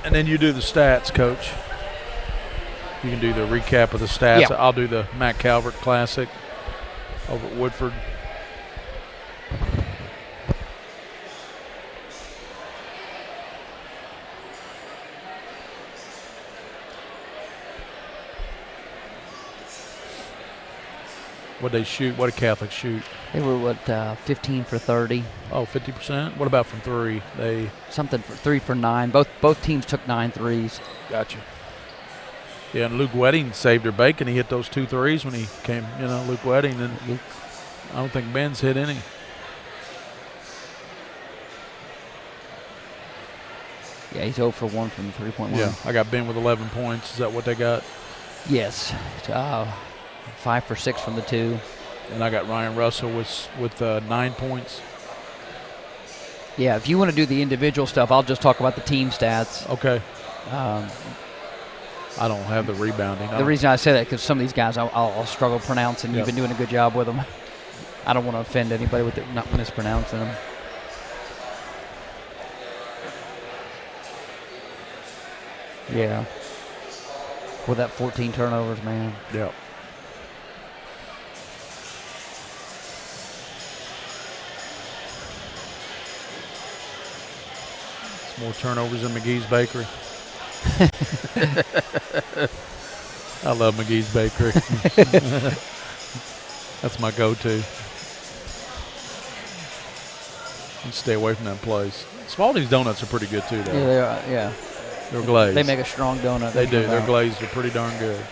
Speaker 10: And then you do the stats, Coach. You can do the recap of the stats.
Speaker 8: Yeah.
Speaker 10: I'll do the Matt Calvert Classic over at Woodford. What they shoot? What did Catholic shoot?
Speaker 8: They were 15 for 30.
Speaker 10: Oh, 50%. What about from three? They
Speaker 8: something for 3 for 9. Both teams took 9 threes.
Speaker 10: Gotcha. Yeah, and Luke Wedding saved her bacon. He hit those 2 threes when he came. Luke Wedding, and I don't think Ben's hit any.
Speaker 8: Yeah, he's 0 for 1 from the 3-point line.
Speaker 10: Yeah, I got Ben with 11 points. Is that what they got?
Speaker 8: Yes. 5 for 6 from the 2.
Speaker 10: And I got Ryan Russell with 9 points.
Speaker 8: Yeah, if you want to do the individual stuff, I'll just talk about the team stats.
Speaker 10: Okay. I don't have the rebounding.
Speaker 8: The reason I say that because some of these guys I'll struggle pronouncing. You've been doing a good job with them. I don't want to offend anybody with not mispronouncing them. Yeah. With that 14 turnovers, man.
Speaker 10: Yep. It's more turnovers than McGee's Bakery. I love McGee's Bakery. That's my go-to. You stay away from that place. Spalding's donuts are pretty good too, though.
Speaker 8: Yeah, they are. Yeah.
Speaker 10: They're glazed.
Speaker 8: They make a strong donut.
Speaker 10: They do. They're glazed. They're pretty darn good.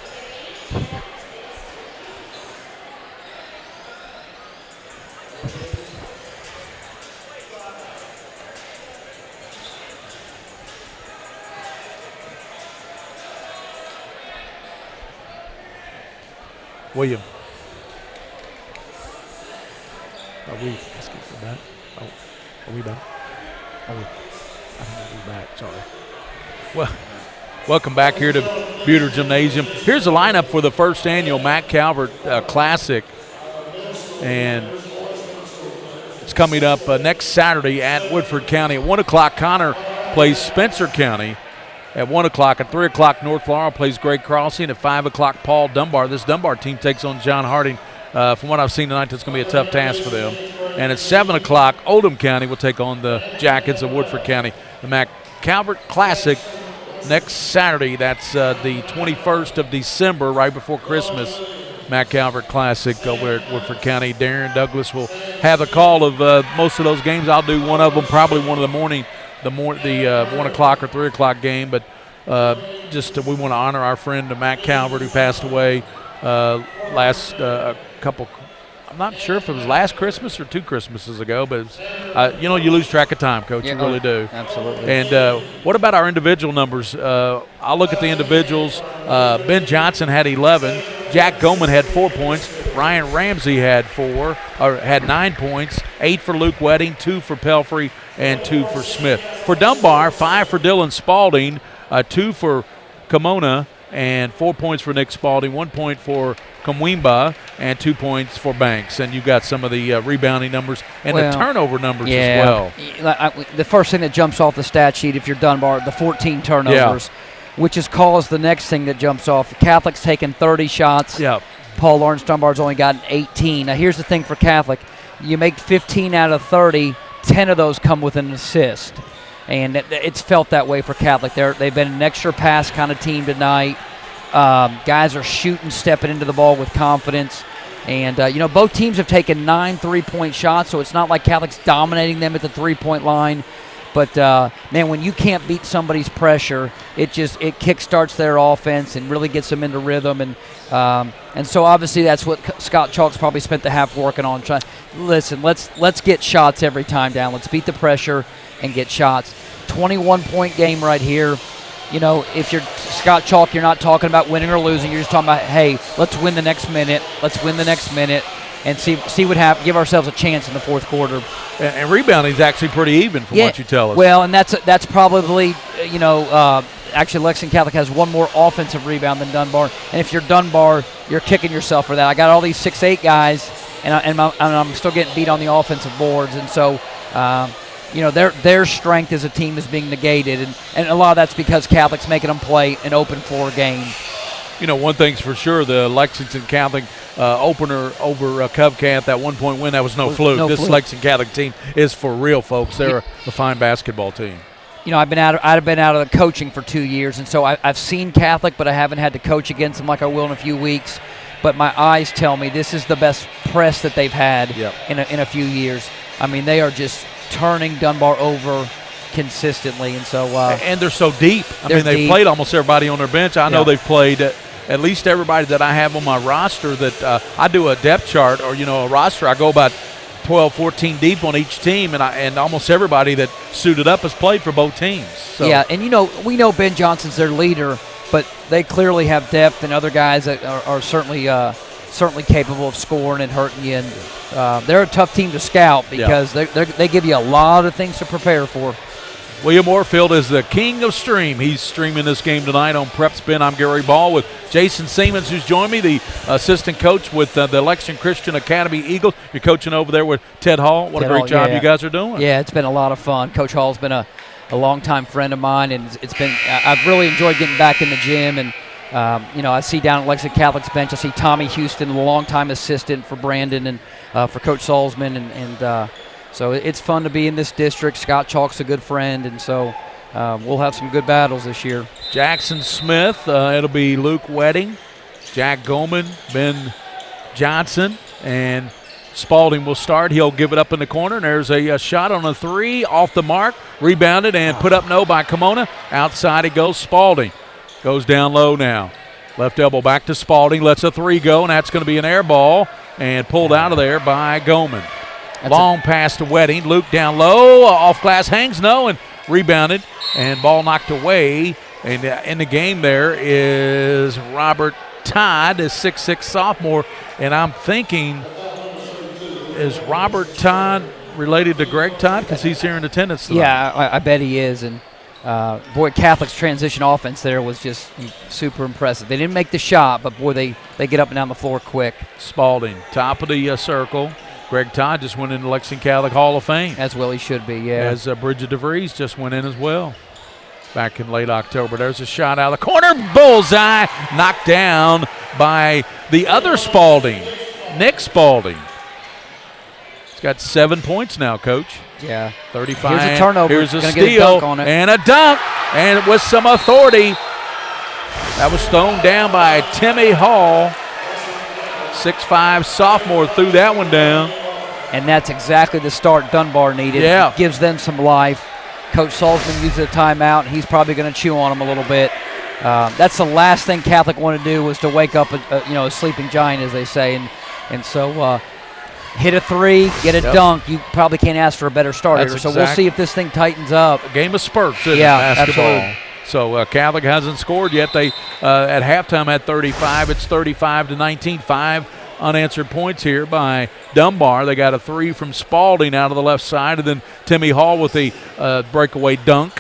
Speaker 10: William. Are we? Let's get back. Oh, are we back? Oh, I think we're back. Sorry. Well, welcome back here to Buter Gymnasium. Here's the lineup for the first annual Matt Calvert Classic, and it's coming up next Saturday at Woodford County at 1 o'clock. Connor plays Spencer County at 1 o'clock. At 3 o'clock, North Laurel plays Gray Crossing. At 5 o'clock, Paul Dunbar. This Dunbar team takes on John Harding. From what I've seen tonight, that's going to be a tough task for them. And at 7 o'clock, Oldham County will take on the Jackets of Woodford County. The Matt Calvert Classic next Saturday. That's the 21st of December, right before Christmas. Matt Calvert Classic over at Woodford County. Darren Douglas will have the call of most of those games. I'll do one of them, probably one of the morning, the 1 o'clock or 3 o'clock game. But we want to honor our friend Matt Calvert, who passed away last couple. I'm not sure if it was last Christmas or 2 Christmases ago, but it was, you lose track of time, Coach.
Speaker 8: Yeah,
Speaker 10: you really do.
Speaker 8: Absolutely.
Speaker 10: And what about our individual numbers? I'll look at the individuals. Ben Johnson had 11. Jack Goman had 4 points. Ryan Ramsey had 9 points. 8 for Luke Wedding, 2 for Pelfrey, and 2 for Smith. For Dunbar, 5 for Dylan Spalding, 2 for Kimona, and 4 points for Nick Spalding, 1 point for Kamwimba, and 2 points for Banks. And you got some of the rebounding numbers and the turnover numbers as well.
Speaker 8: The first thing that jumps off the stat sheet, if you're Dunbar, the 14 turnovers, which is caused the next thing that jumps off. Catholic's taken 30 shots.
Speaker 10: Yep.
Speaker 8: Paul Lawrence Dunbar's only gotten 18. Now, here's the thing for Catholic. You make 15 out of 30, 10 of those come with an assist. And it's felt that way for Catholic. They've been an extra pass kind of team tonight. Guys are shooting, stepping into the ball with confidence. And, both teams have taken 9 3-point shots, so it's not like Catholic's dominating them at the 3-point line. But, man, when you can't beat somebody's pressure, it kickstarts their offense and really gets them into rhythm. And so, obviously, that's what Scott Chalk's probably spent the half working on. Listen, let's get shots every time down. Let's beat the pressure and get shots. 21-point game right here. If you're Scott Chalk, you're not talking about winning or losing. You're just talking about, hey, let's win the next minute. Let's win the next minute and see what happens. Give ourselves a chance in the fourth quarter.
Speaker 10: And rebounding is actually pretty even from what you tell us.
Speaker 8: Well, and that's probably, actually Lexington Catholic has one more offensive rebound than Dunbar. And if you're Dunbar, you're kicking yourself for that. I got all these 6'8" guys, and I'm still getting beat on the offensive boards. And so, their strength as a team is being negated, and a lot of that's because Catholic's making them play an open floor game.
Speaker 10: One thing's for sure, the Lexington Catholic opener over Covcat, that 1-point win, that was no fluke. This Lexington Catholic team is for real, folks. They're a fine basketball team.
Speaker 8: I've been out of the coaching for 2 years, and so I've seen Catholic, but I haven't had to coach against them like I will in a few weeks. But my eyes tell me this is the best press that they've had in a few years. I mean, they are just turning Dunbar over consistently, and so
Speaker 10: and they're so deep. They've played almost everybody on their bench. I know they've played at least everybody that I have on my roster. That I do a depth chart or a roster. I go about 12, 14 deep on each team, and almost everybody that suited up has played for both teams. So.
Speaker 8: Yeah, and we know Ben Johnson's their leader, but they clearly have depth and other guys that are certainly capable of scoring and hurting you. And they're a tough team to scout because they give you a lot of things to prepare for.
Speaker 10: William Moorfield is the king of stream. He's streaming this game tonight on PrepSpin. I'm Gary Ball with Jason Siemens, who's joined me, the assistant coach with the Lexington Christian Academy Eagles. You're coaching over there with Ted Hall. What a great job you guys are doing.
Speaker 8: Yeah, it's been a lot of fun. Coach Hall's been a longtime friend of mine, and I've really enjoyed getting back in the gym. And I see down at Lexington Catholic's bench, I see Tommy Houston, the longtime assistant for Brandon and for Coach Salzman, and so it's fun to be in this district. Scott Chalk's a good friend, and so we'll have some good battles this year.
Speaker 10: Jackson Smith, it'll be Luke Wedding, Jack Goldman, Ben Johnson, and Spalding will start. He'll give it up in the corner, and there's a shot on a three, off the mark, rebounded and put up no by Kimona. Outside it goes. Spalding goes down low now. Left elbow back to Spalding, lets a three go, and that's going to be an air ball, and pulled out of there by Goldman. Long pass to Wedding. Luke down low. Off glass hangs. No. And rebounded. And ball knocked away. And in the game there is Robert Todd, a 6'6 sophomore. And I'm thinking, is Robert Todd related to Greg Todd? Because he's here in attendance tonight.
Speaker 8: Yeah, I bet he is. And, boy, Catholic's transition offense there was just super impressive. They didn't make the shot, but, boy, they get up and down the floor quick.
Speaker 10: Spalding, top of the circle. Greg Todd just went into Lexington Catholic Hall of Fame.
Speaker 8: As well he should be, yeah.
Speaker 10: As Bridget DeVries just went in as well back in late October. There's a shot out of the corner. Bullseye. Knocked down by the other Spalding, Nick Spalding. He's got 7 points now, Coach.
Speaker 8: Yeah.
Speaker 10: 35.
Speaker 8: Here's a turnover.
Speaker 10: Here's a
Speaker 8: steal.
Speaker 10: Get a
Speaker 8: dunk on it.
Speaker 10: And a dunk. And with some authority. That was thrown down by Timmy Hall. 6'5 sophomore threw that one down.
Speaker 8: And that's exactly the start Dunbar needed.
Speaker 10: Yeah.
Speaker 8: It gives them some life. Coach Salzman uses a timeout, and he's probably going to chew on them a little bit. That's the last thing Catholic wanted to do, was to wake up a sleeping giant, as they say. And so hit a three, get a dunk. You probably can't ask for a better start here. So we'll see if this thing tightens up.
Speaker 10: A game of spurts, isn't it,
Speaker 8: basketball?
Speaker 10: Absolutely. So Catholic hasn't scored yet. They at halftime had 35. It's 35-19. 5 unanswered points here by Dunbar. They got a three from Spalding out of the left side, and then Timmy Hall with the breakaway dunk,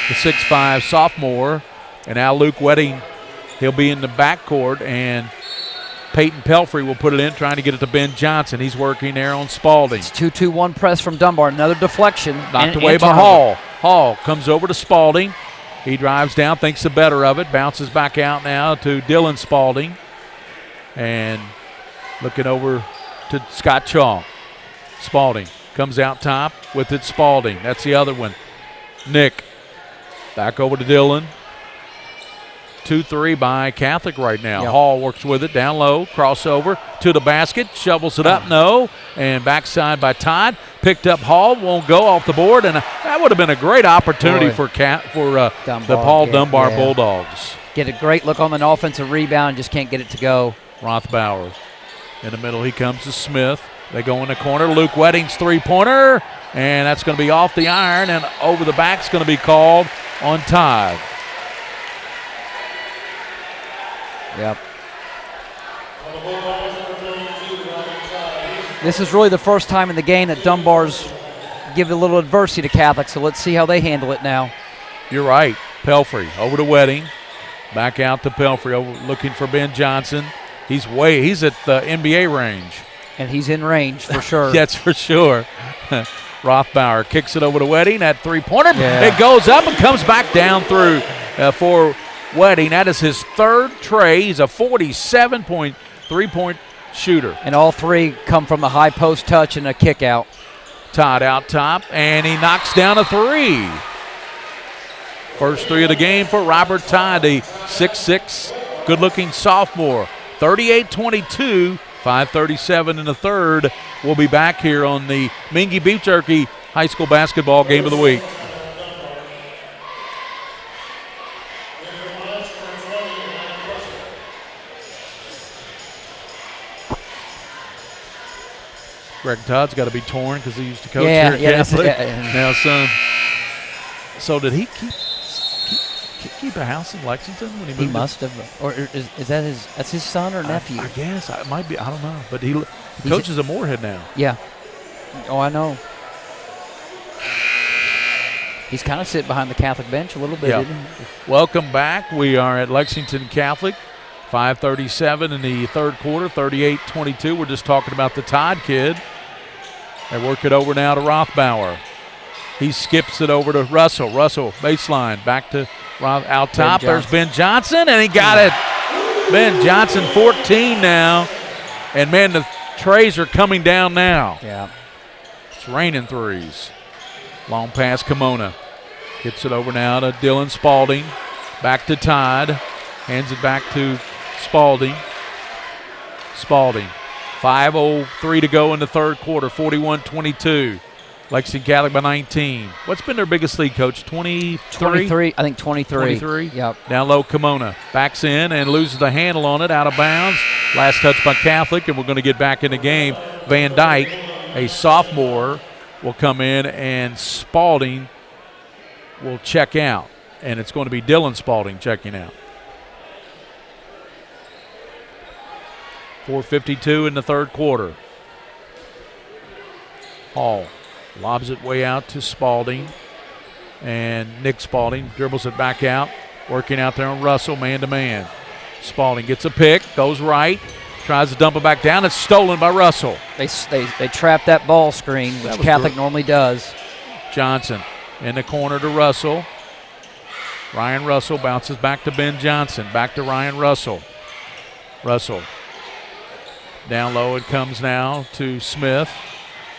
Speaker 10: the 6'5 sophomore. And now Luke Wedding, he'll be in the backcourt, and Peyton Pelfrey will put it in, trying to get it to Ben Johnson. He's working there on Spalding.
Speaker 8: It's 2-2-1 press from Dunbar. Another deflection.
Speaker 10: Knocked away by Hall. Hall comes over to Spalding. He drives down, thinks the better of it, bounces back out now to Dylan Spalding. And looking over to Scott Chalk. Spalding comes out top with it. Spalding. That's the other one. Nick. Back over to Dylan. 2-3 by Catholic right now.
Speaker 8: Yep.
Speaker 10: Hall works with it down low. Crossover to the basket. Shovels it up. No. And backside by Todd. Picked up Hall. Won't go off the board. And that would have been a great opportunity for the Paul Dunbar Bulldogs.
Speaker 8: Get a great look on an offensive rebound. Just can't get it to go.
Speaker 10: Rothbauer. In the middle, he comes to Smith. They go in the corner. Luke Wedding's three-pointer. And that's going to be off the iron. And over the back's going to be called on Todd.
Speaker 8: Yep. This is really the first time in the game that Dunbar's give a little adversity to Catholic, so let's see how they handle it now.
Speaker 10: You're right. Pelfrey over to Wedding. Back out to Pelfrey, looking for Ben Johnson. He's at the NBA range.
Speaker 8: And he's in range for sure.
Speaker 10: That's for sure. Rothbauer kicks it over to Wedding. That three-pointer,
Speaker 8: Yeah.
Speaker 10: it goes up and comes back down through for Wedding. That is his third tray. He's a 47-point three-point shooter.
Speaker 8: And all three come from the high post touch and a kick out.
Speaker 10: Todd out top, and he knocks down a three. First three of the game for Robert Todd, the 6'6", good-looking sophomore. 38-22, 5:37 in the third. We'll be back here on the Mingy Beef Jerky High School Basketball Game of the Week. Greg Todd's got to be torn because he used to coach here at Catholic. Now, son. So did he keep a house in Lexington when he moved?
Speaker 8: He must have. Or is that that's his son or nephew?
Speaker 10: I guess. It might be. I don't know. But he coaches at Moorhead now.
Speaker 8: Yeah. Oh, I know. He's kind of sitting behind the Catholic bench a little bit, isn't he?
Speaker 10: Welcome back. We are at Lexington Catholic. 5:37 in the third quarter, 38-22. We're just talking about the Todd kid. They work it over now to Rothbauer. He skips it over to Russell. Russell, baseline, back to out top. There's Ben Johnson, and he got it. Ben Johnson, 14 now. And, man, the trays are coming down now.
Speaker 8: Yeah.
Speaker 10: It's raining threes. Long pass, Kimona. Gets it over now to Dylan Spalding. Back to Todd. Hands it back to Spalding. Spalding. 5:03 to go in the third quarter, 41-22. Lexington Catholic by 19. What's been their biggest lead, Coach? 23?
Speaker 8: 23, I think 23.
Speaker 10: 23?
Speaker 8: Yep.
Speaker 10: Down low, Kimona. Backs in and loses the handle on it, out of bounds. Last touch by Catholic, and we're going to get back in the game. Van Dyke, a sophomore, will come in, and Spalding will check out. And it's going to be Dylan Spalding checking out. 4:52 in the third quarter. Hall lobs it way out to Spalding. And Nick Spalding dribbles it back out. Working out there on Russell, man-to-man. Spalding gets a pick, goes right. Tries to dump it back down. It's stolen by Russell.
Speaker 8: They trap that ball screen, which Catholic normally does.
Speaker 10: Johnson in the corner to Russell. Ryan Russell bounces back to Ben Johnson. Back to Ryan Russell. Russell. Down low it comes now to Smith.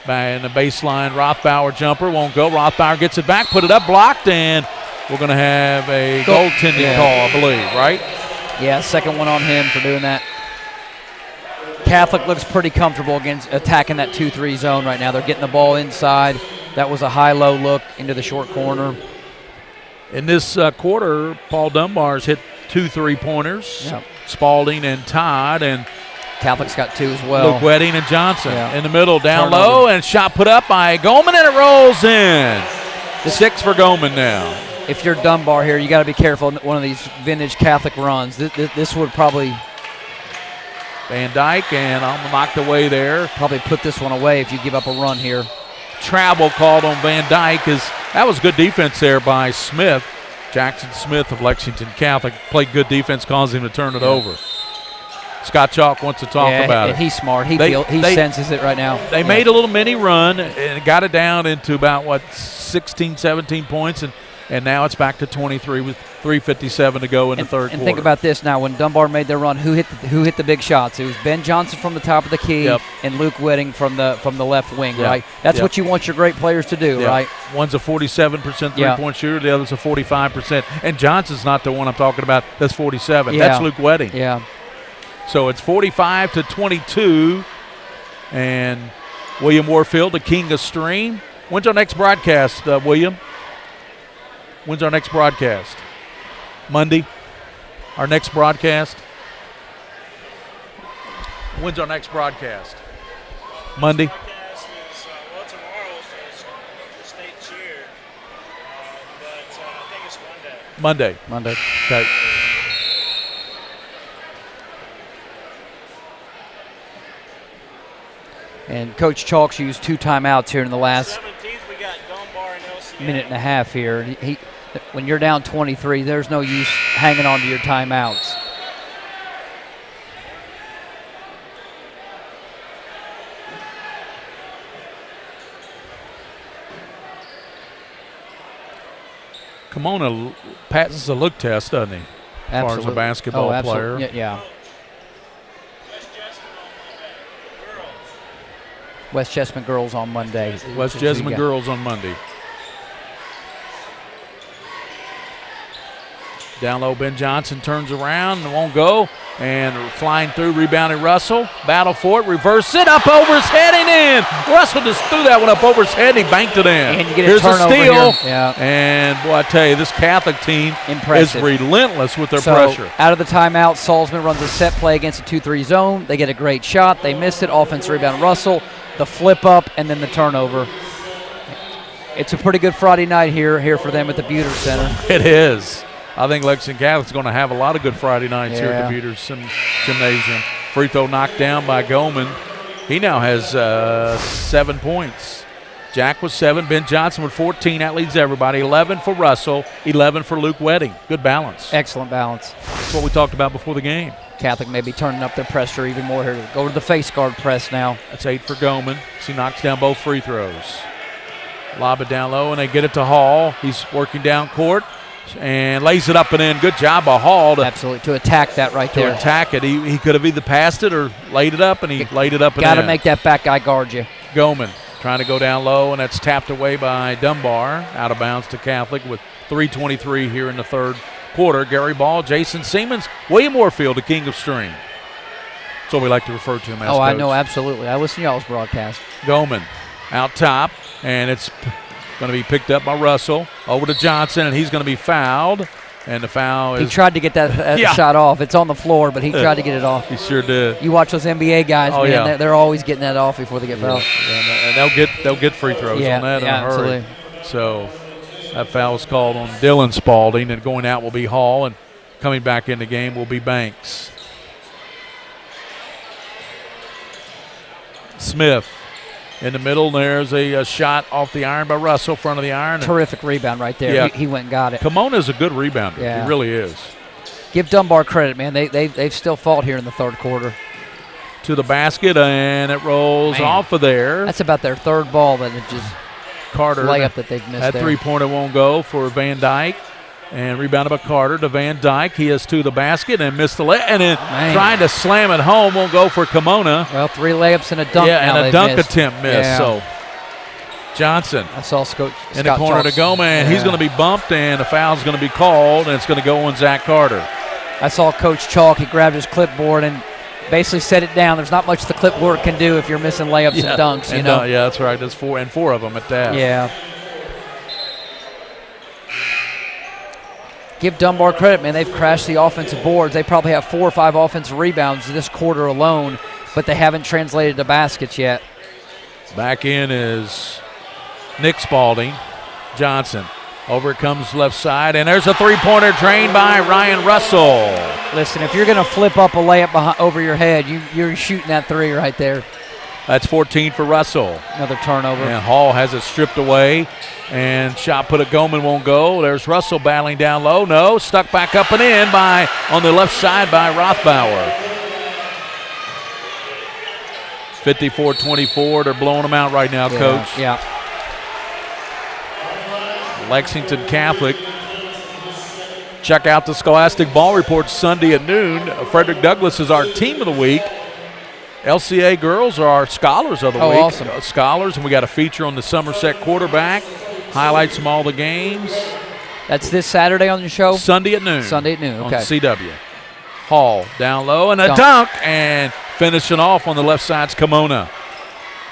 Speaker 10: Back in the baseline, Rothbauer jumper. Won't go. Rothbauer gets it back, put it up, blocked, and we're going to have a goaltending call, I believe, right?
Speaker 8: Yeah, second one on him for doing that. Catholic looks pretty comfortable against attacking that 2-3 zone right now. They're getting the ball inside. That was a high-low look into the short corner.
Speaker 10: In this quarter, Paul Dunbar's hit 2 3-pointers.
Speaker 8: Yep.
Speaker 10: Spalding and Todd, and
Speaker 8: Catholic's got 2 as well.
Speaker 10: Luke Wedding and Johnson
Speaker 8: Yeah.
Speaker 10: in the middle, down
Speaker 8: Turnover.
Speaker 10: low, and shot put up by Goldman, and it rolls in. 6 for Goldman now.
Speaker 8: If you're Dunbar here, you got to be careful in one of these vintage Catholic runs. This would probably
Speaker 10: Van Dyke, and I'm knocked away there.
Speaker 8: probably put this one away if you give up a run here.
Speaker 10: Travel called on Van Dyke. That was good defense there by Smith. Jackson Smith of Lexington Catholic played good defense, caused him to turn it over. Scott Chalk wants to talk about it.
Speaker 8: He's smart. He senses it right now.
Speaker 10: They made a little mini run and got it down into about, 16, 17 points, and now it's back to 23 with 3:57 to go in the third
Speaker 8: And
Speaker 10: quarter.
Speaker 8: think about this now. When Dunbar made their run, who hit the big shots? It was Ben Johnson from the top of the key and Luke Wedding from the left wing, right? That's what you want your great players to do, right?
Speaker 10: One's a 47% three-point shooter. The other's a 45%. And Johnson's not the one I'm talking about that's 47.
Speaker 8: Yeah.
Speaker 10: That's Luke Wedding.
Speaker 8: Yeah.
Speaker 10: So it's 45-22. And William Warfield, the king of stream. When's our next broadcast, William? When's our next broadcast? Monday? Our next broadcast? When's our next broadcast? Monday? Monday. Okay.
Speaker 8: And Coach Chalk's used 2 timeouts here in the last minute and a half here. When you're down 23, there's no use hanging on to your timeouts.
Speaker 10: Kimona passes a look test, doesn't he? As far as a basketball player.
Speaker 8: Yeah. West Chestnut girls on Monday.
Speaker 10: West Chestnut girls on Monday. Down low, Ben Johnson turns around and won't go. And flying through, rebounding Russell. Battle for it, reverse it, up over his head and in. Russell just threw that one up over his head and he banked it in.
Speaker 8: And you get
Speaker 10: Here's
Speaker 8: a turnover
Speaker 10: a steal.
Speaker 8: here. Yeah.
Speaker 10: And boy, I tell you, this Catholic team is relentless with their pressure.
Speaker 8: Out of the timeout, Salzman runs a set play against a 2-3 zone. They get a great shot. They miss it. Offense rebound Russell. The flip up and then the turnover. It's a pretty good Friday night here for them at the Buter Center.
Speaker 10: It is. I think Lexington Catholic's going to have a lot of good Friday nights here at the Buter Gymnasium. Free throw knocked down by Goldman. He now has 7 points. Jack with 7, Ben Johnson with 14. That leads everybody. 11 for Russell, 11 for Luke Wedding. Good balance.
Speaker 8: Excellent balance.
Speaker 10: That's what we talked about before the game.
Speaker 8: Catholic may be turning up their pressure even more here. Go to the face guard press now.
Speaker 10: That's 8 for Goldman. He knocks down both free throws. Lob it down low, and they get it to Hall. He's working down court. And lays it up and in. Good job by Hall
Speaker 8: to attack that right there.
Speaker 10: To attack it. He could have either passed it or laid it up, and he laid it up and in.
Speaker 8: Got to make that back guy guard you.
Speaker 10: Goldman trying to go down low, and that's tapped away by Dunbar. Out of bounds to Catholic with 3:23 here in the third quarter. Gary Ball, Jason Siemens, William Warfield, the king of string. That's what we like to refer to him as.
Speaker 8: Oh,
Speaker 10: Coach.
Speaker 8: I know, absolutely. I listen to y'all's broadcast.
Speaker 10: Goldman out top, and it's going to be picked up by Russell. Over to Johnson, and he's going to be fouled. And the foul is...
Speaker 8: He tried to get that shot off. It's on the floor, but he tried to get it off.
Speaker 10: He sure did.
Speaker 8: You watch those NBA guys, man, they're always getting that off before they get fouled.
Speaker 10: And they'll get free throws on that in a hurry.
Speaker 8: Absolutely.
Speaker 10: So that foul is called on Dylan Spalding, and going out will be Hall, and coming back in the game will be Banks. Smith. In the middle, there's a shot off the iron by Russell, front of the iron.
Speaker 8: Terrific rebound right there.
Speaker 10: Yeah.
Speaker 8: He went and got it.
Speaker 10: Kimona's a good rebounder.
Speaker 8: Yeah.
Speaker 10: He really is.
Speaker 8: Give Dunbar credit, man. They've still fought here in the third quarter.
Speaker 10: To the basket, and it rolls off of there.
Speaker 8: That's about their third ball that it just
Speaker 10: Carter
Speaker 8: layup that they've missed.
Speaker 10: That three-pointer won't go for Van Dyke. And rebounded by Carter to Van Dyke. He is to the basket and missed the and then trying to slam it home won't go for Kimona.
Speaker 8: Well, 3 layups and a dunk.
Speaker 10: Yeah, and a dunk attempt missed.
Speaker 8: Yeah.
Speaker 10: So Johnson
Speaker 8: I saw Scott
Speaker 10: in the corner to Goma, and he's going to be bumped, and a foul's going to be called, and it's going to go on Zach Carter.
Speaker 8: I saw Coach Chalk. He grabbed his clipboard and basically set it down. There's not much the clipboard can do if you're missing layups and dunks. You know.
Speaker 10: Yeah, that's right. There's 4 of them at that.
Speaker 8: Yeah. Give Dunbar credit, man. They've crashed the offensive boards. They probably have 4 or 5 offensive rebounds this quarter alone, but they haven't translated to baskets yet.
Speaker 10: Back in is Nick Spalding. Johnson. Over it comes left side, and there's a three-pointer drained by Ryan Russell.
Speaker 8: Listen, if you're going to flip up a layup over your head, you're shooting that 3 right there.
Speaker 10: That's 14 for Russell.
Speaker 8: Another turnover.
Speaker 10: And Hall has it stripped away. And shot put at Goldman won't go. There's Russell battling down low. No, stuck back up and in on the left side by Rothbauer. 54-24. They're blowing them out right now, Coach.
Speaker 8: Yeah.
Speaker 10: Lexington Catholic. Check out the Scholastic Ball Report Sunday at noon. Frederick Douglass is our team of the week. LCA girls are our scholars of the week.
Speaker 8: Awesome.
Speaker 10: Scholars, and we got a feature on the Somerset quarterback. Highlights from all the games.
Speaker 8: That's this Saturday on your show?
Speaker 10: Sunday at noon.
Speaker 8: Sunday at noon, okay.
Speaker 10: On CW. Hall down low, and a dunk, and finishing off on the left side's Kimona.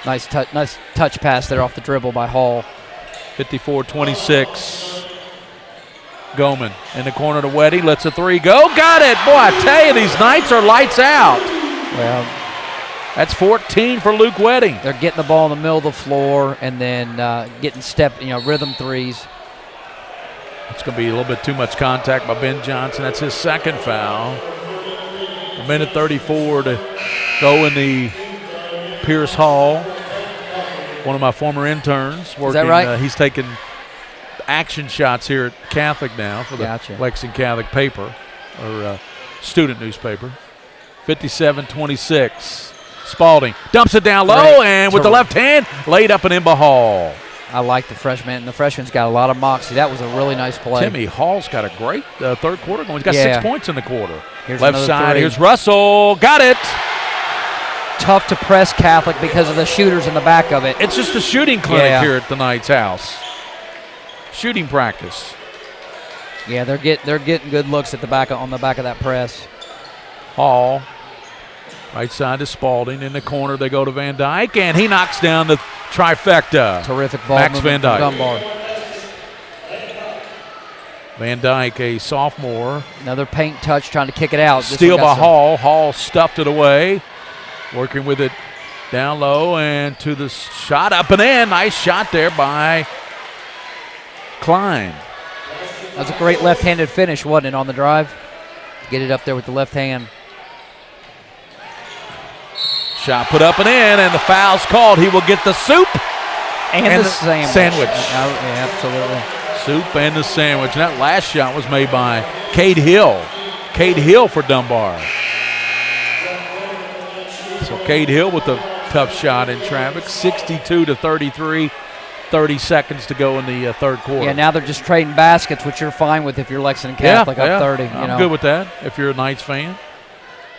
Speaker 8: Nice touch pass there off the dribble by Hall.
Speaker 10: 54-26. Goldman in the corner to Weddy, lets a 3 go. Got it! Boy, I tell you, these nights are lights out.
Speaker 8: Well,
Speaker 10: that's 14 for Luke Wedding.
Speaker 8: They're getting the ball in the middle of the floor and then getting rhythm threes.
Speaker 10: It's going to be a little bit too much contact by Ben Johnson. That's his second foul. A minute 34 to go in the Pierce Hall. One of my former interns working.
Speaker 8: Is that right?
Speaker 10: He's taking action shots here at Catholic now for the Lexington Catholic paper or student newspaper. 57-26. Spalding dumps it down low and with the left hand laid up and in by Hall.
Speaker 8: I like the freshman, and the freshman's got a lot of moxie. That was a really nice play.
Speaker 10: Timmy Hall's got a great third quarter going. He's got 6 points in the quarter.
Speaker 8: Here's
Speaker 10: left side,
Speaker 8: three.
Speaker 10: here's Russell. Got it.
Speaker 8: Tough to press Catholic because of the shooters in the back of it.
Speaker 10: It's just a shooting clinic here at the Knight's house. Shooting practice.
Speaker 8: Yeah, they're getting good looks at the back on the back of that press.
Speaker 10: Hall, right side to Spalding. In the corner, they go to Van Dyke, and he knocks down the trifecta.
Speaker 8: Terrific ball
Speaker 10: Max Van
Speaker 8: movement
Speaker 10: Dyke.
Speaker 8: from Dunbar.
Speaker 10: Van Dyke, a sophomore.
Speaker 8: Another paint touch, trying to kick it out.
Speaker 10: Steal by Hall. Hall stuffed it away. Working with it down low and to the shot, up and in. Nice shot there by Klein.
Speaker 8: That was a great left-handed finish, wasn't it, on the drive? Get it up there with the left hand.
Speaker 10: Shot put up and in, and the foul's called. He will get the soup
Speaker 8: and the sandwich.
Speaker 10: Yeah,
Speaker 8: absolutely.
Speaker 10: Soup and the sandwich. And that last shot was made by Cade Hill. Cade Hill for Dunbar. So Cade Hill with a tough shot in traffic. 62-33. 30 seconds to go in the third quarter.
Speaker 8: Yeah, now they're just trading baskets, which you're fine with if you're Lexington Catholic up 30.
Speaker 10: I'm good with that if you're a Knights fan.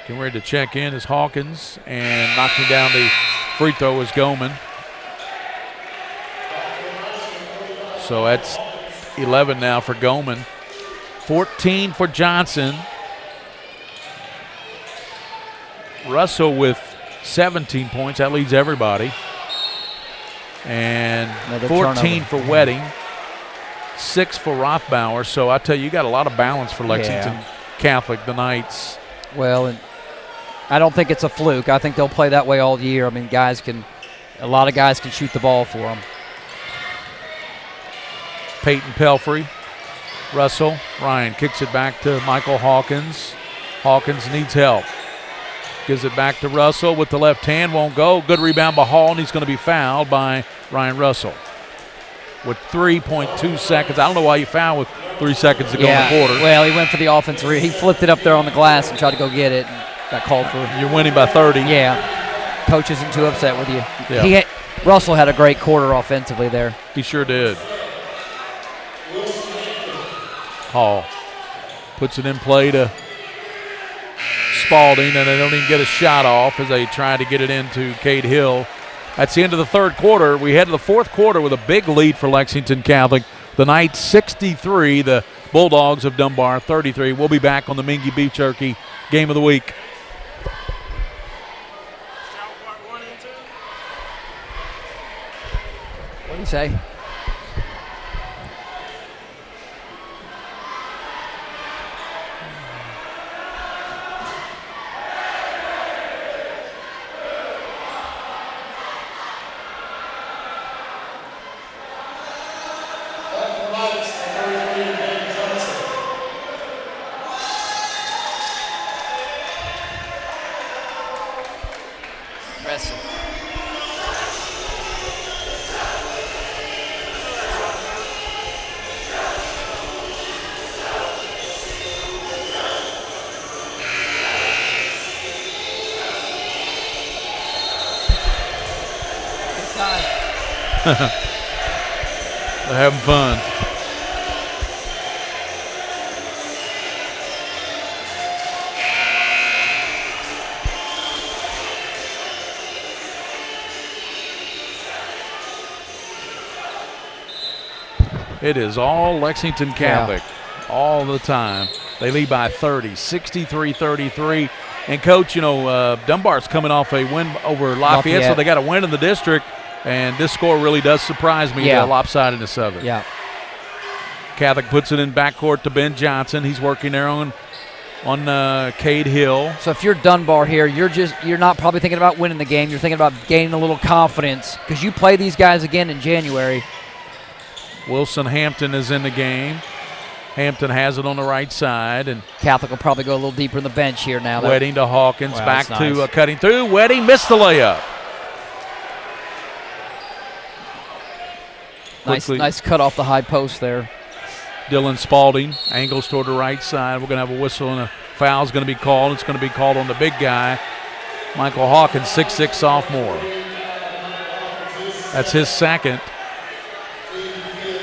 Speaker 10: Getting ready to check in is Hawkins, and knocking down the free throw is Goman. So that's 11 now for Goman. 14 for Johnson. Russell with 17 points. That leads everybody. And
Speaker 8: another
Speaker 10: 14
Speaker 8: turnover
Speaker 10: for Wedding. 6 for Rothbauer. So I tell you, you got a lot of balance for Lexington Catholic, the Knights.
Speaker 8: Well, and I don't think it's a fluke. I think they'll play that way all year. I mean, a lot of guys can shoot the ball for them.
Speaker 10: Peyton Pelfrey, Russell, Ryan kicks it back to Michael Hawkins. Hawkins needs help. Gives it back to Russell with the left hand, won't go. Good rebound by Hall, and he's going to be fouled by Ryan Russell. With 3.2 seconds. I don't know why you fouled with 3 seconds to go in the quarter.
Speaker 8: Well, he went for the offensive. He flipped it up there on the glass and tried to go get it. And got called for.
Speaker 10: You're winning by 30.
Speaker 8: Yeah. Coach isn't too upset with you.
Speaker 10: Yeah.
Speaker 8: Russell had a great quarter offensively there.
Speaker 10: He sure did. Hall puts it in play to Spalding, and they don't even get a shot off as they try to get it into Cade Hill. That's the end of the third quarter. We head to the fourth quarter with a big lead for Lexington Catholic. The Knights 63, the Bulldogs of Dunbar 33. We'll be back on the Mingy Beef Jerky Game of the Week.
Speaker 8: What do you say?
Speaker 10: They're having fun. It is all Lexington Catholic all the time. They lead by 30, 63-33. And, Coach, Dunbar's coming off a win over Lafayette, so they got a win in the district. And this score really does surprise me, the lopsidedness of it.
Speaker 8: Yeah.
Speaker 10: Catholic puts it in backcourt to Ben Johnson. He's working there on Cade Hill.
Speaker 8: So if you're Dunbar here, you're not probably thinking about winning the game. You're thinking about gaining a little confidence because you play these guys again in January.
Speaker 10: Wilson Hampton is in the game. Hampton has it on the right side. And
Speaker 8: Catholic will probably go a little deeper in the bench here now.
Speaker 10: Wedding to Hawkins.
Speaker 8: Wow,
Speaker 10: back
Speaker 8: nice.
Speaker 10: to cutting through. Wedding missed the layup.
Speaker 8: Nice cut off the high post there.
Speaker 10: Dylan Spalding angles toward the right side. We're going to have a whistle and a foul is going to be called. It's going to be called on the big guy, Michael Hawkins, 6'6" sophomore. That's his second.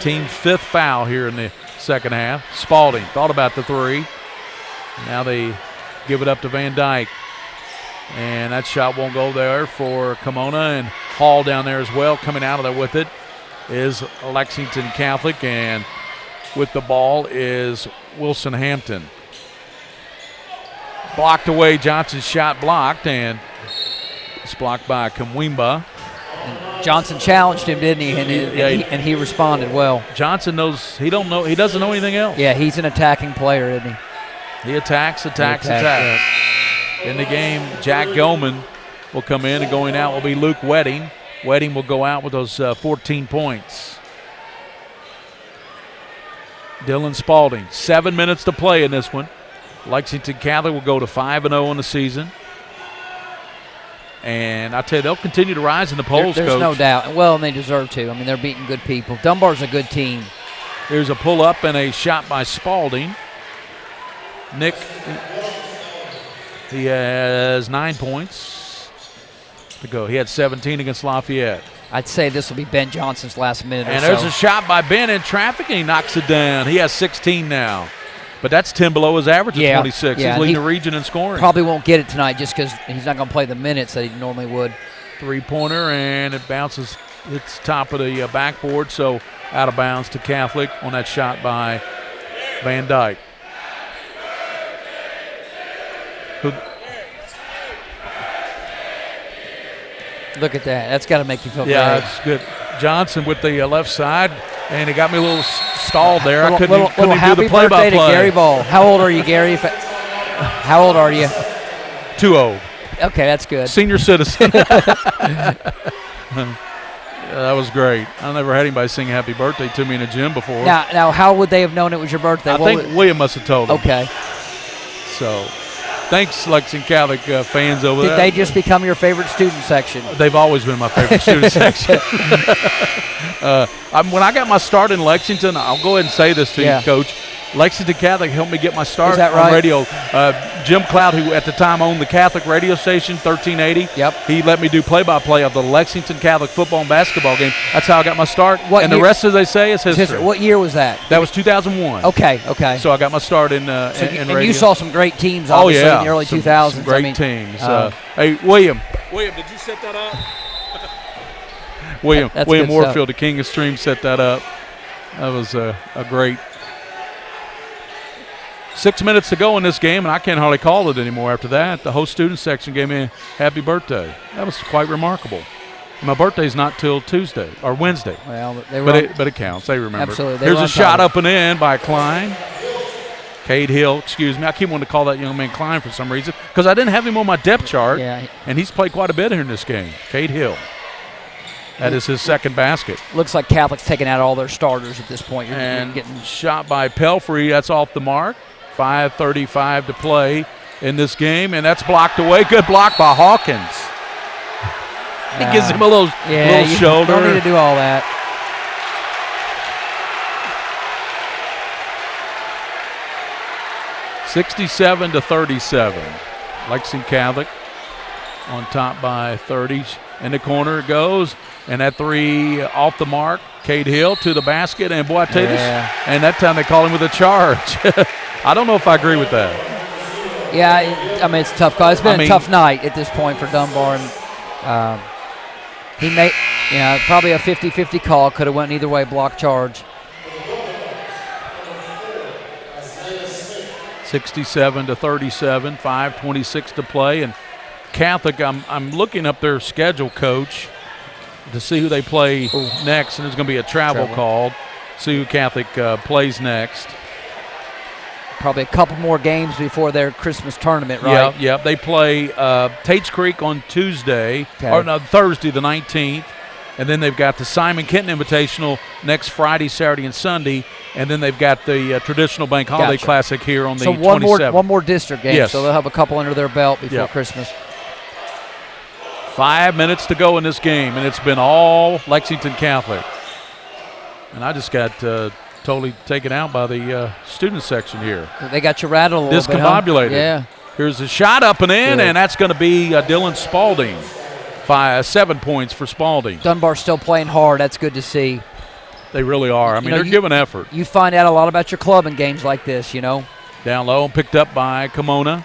Speaker 10: Team's 5th foul here in the second half. Spalding thought about the 3. Now they give it up to Van Dyke. And that shot won't go there for Kimona, and Hall down there as well. Coming out of there with it is Lexington Catholic, and with the ball is Wilson Hampton. Blocked away, Johnson's shot blocked, and it's blocked by Kamwimba.
Speaker 8: Johnson challenged him, didn't he? And he responded well.
Speaker 10: Johnson knows he doesn't know anything else.
Speaker 8: Yeah, he's an attacking player, isn't he?
Speaker 10: He attacks. In the game, Jack Gelman will come in, and going out will be Luke Wedding. Wedding will go out with those 14 points. Dylan Spalding, 7 minutes to play in this one. Lexington Catholic will go to 5-0 on the season. And I tell you, they'll continue to rise in the polls,
Speaker 8: There's
Speaker 10: Coach.
Speaker 8: no doubt. Well, and they deserve to. I mean, they're beating good people. Dunbar's a good team.
Speaker 10: Here's a pull-up and a shot by Spalding. Nick, he has 9 points to go. He had 17 against Lafayette.
Speaker 8: I'd say this will be Ben Johnson's last minute or so.
Speaker 10: And there's a shot by Ben in traffic, and he knocks it down. He has 16 now. But that's 10 below his average at 26.
Speaker 8: Yeah,
Speaker 10: he's leading the region in scoring.
Speaker 8: Probably won't get it tonight just because he's not going to play the minutes that he normally would.
Speaker 10: Three-pointer, and it bounces. It's top of the backboard, so out of bounds to Catholic on that shot by Van Dyke.
Speaker 8: Look at that. That's got to make you feel
Speaker 10: Yeah,
Speaker 8: great.
Speaker 10: it's good. Johnson with the left side, and he got me a little stalled there. I couldn't even do the
Speaker 8: happy
Speaker 10: play-by-play.
Speaker 8: birthday to Gary Ball. How old are you, Gary? How old are you?
Speaker 10: Too old.
Speaker 8: Okay, that's good.
Speaker 10: Senior citizen. That was great. I never had anybody sing happy birthday to me in a gym before.
Speaker 8: Now, how would they have known it was your birthday?
Speaker 10: I think William must have told them.
Speaker 8: Okay.
Speaker 10: So, thanks, Lexington Catholic fans over there.
Speaker 8: Did they just become your favorite student section?
Speaker 10: They've always been my favorite student section. When I got my start in Lexington, I'll go ahead and say this to you, Coach. Lexington Catholic helped me get my start on radio. Jim Cloud, who at the time owned the Catholic radio station, 1380, he let me do play-by-play of the Lexington Catholic football and basketball game. That's how I got my start. The rest, as they say, is history.
Speaker 8: What year was that?
Speaker 10: That was 2001.
Speaker 8: Okay.
Speaker 10: So I got my start in radio.
Speaker 8: And you saw some great teams, obviously, in the early 2000s.
Speaker 10: Some great teams. Hey, William, did you set that up? William Warfield, the King of Stream, set that up. That was a great 6 minutes to go in this game, and I can't hardly call it anymore after that. The host student section gave me a happy birthday. That was quite remarkable. My birthday's not till Tuesday or Wednesday.
Speaker 8: Well,
Speaker 10: but it counts. They remember.
Speaker 8: Absolutely.
Speaker 10: Here's a shot up and in by Klein. Cade Hill, excuse me. I keep wanting to call that young man Klein for some reason because I didn't have him on my depth chart, and he's played quite a bit here in this game. Cade Hill. That is his second basket.
Speaker 8: Looks like Catholic's taking out all their starters at this point.
Speaker 10: You're getting shot by Pelfrey. That's off the mark. 5:35 to play in this game, and that's blocked away. Good block by Hawkins. He gives him a little shoulder.
Speaker 8: Don't need to do all that.
Speaker 10: (67-37). Lexington Catholic on top by 30. In the corner it goes, and that three off the mark. Cade Hill to the basket, and boy, I tell you this, and that time they call him with a charge. I don't know if I agree with that.
Speaker 8: Yeah, I mean, it's a tough call. It's been a tough night at this point for Dunbar, and he made, probably a 50-50 call. Could have went either way, block charge.
Speaker 10: 67-37, 5:26 to play, and Catholic. I'm looking up their schedule, Coach, to see who they play next, and there's going to be a travel called. See who Catholic plays next.
Speaker 8: Probably a couple more games before their Christmas tournament, right?
Speaker 10: Yep. They play Tate's Creek on Tuesday, or no, Thursday the 19th, and then they've got the Simon Kenton Invitational next Friday, Saturday, and Sunday, and then they've got the traditional Bank Holiday Classic here on the 27th.
Speaker 8: one more district game, so they'll have a couple under their belt before Christmas.
Speaker 10: 5 minutes to go in this game, and it's been all Lexington Catholic. And I just got totally taken out by the student section here.
Speaker 8: They got you rattled a little bit.
Speaker 10: Discombobulated.
Speaker 8: Yeah.
Speaker 10: Here's a shot up and in, and that's going to be Dylan Spalding. 7 points for Spalding.
Speaker 8: Dunbar still playing hard. That's good to see.
Speaker 10: They really are. I mean, they're giving effort.
Speaker 8: You find out a lot about your club in games like this, you know.
Speaker 10: Down low, picked up by Kimona.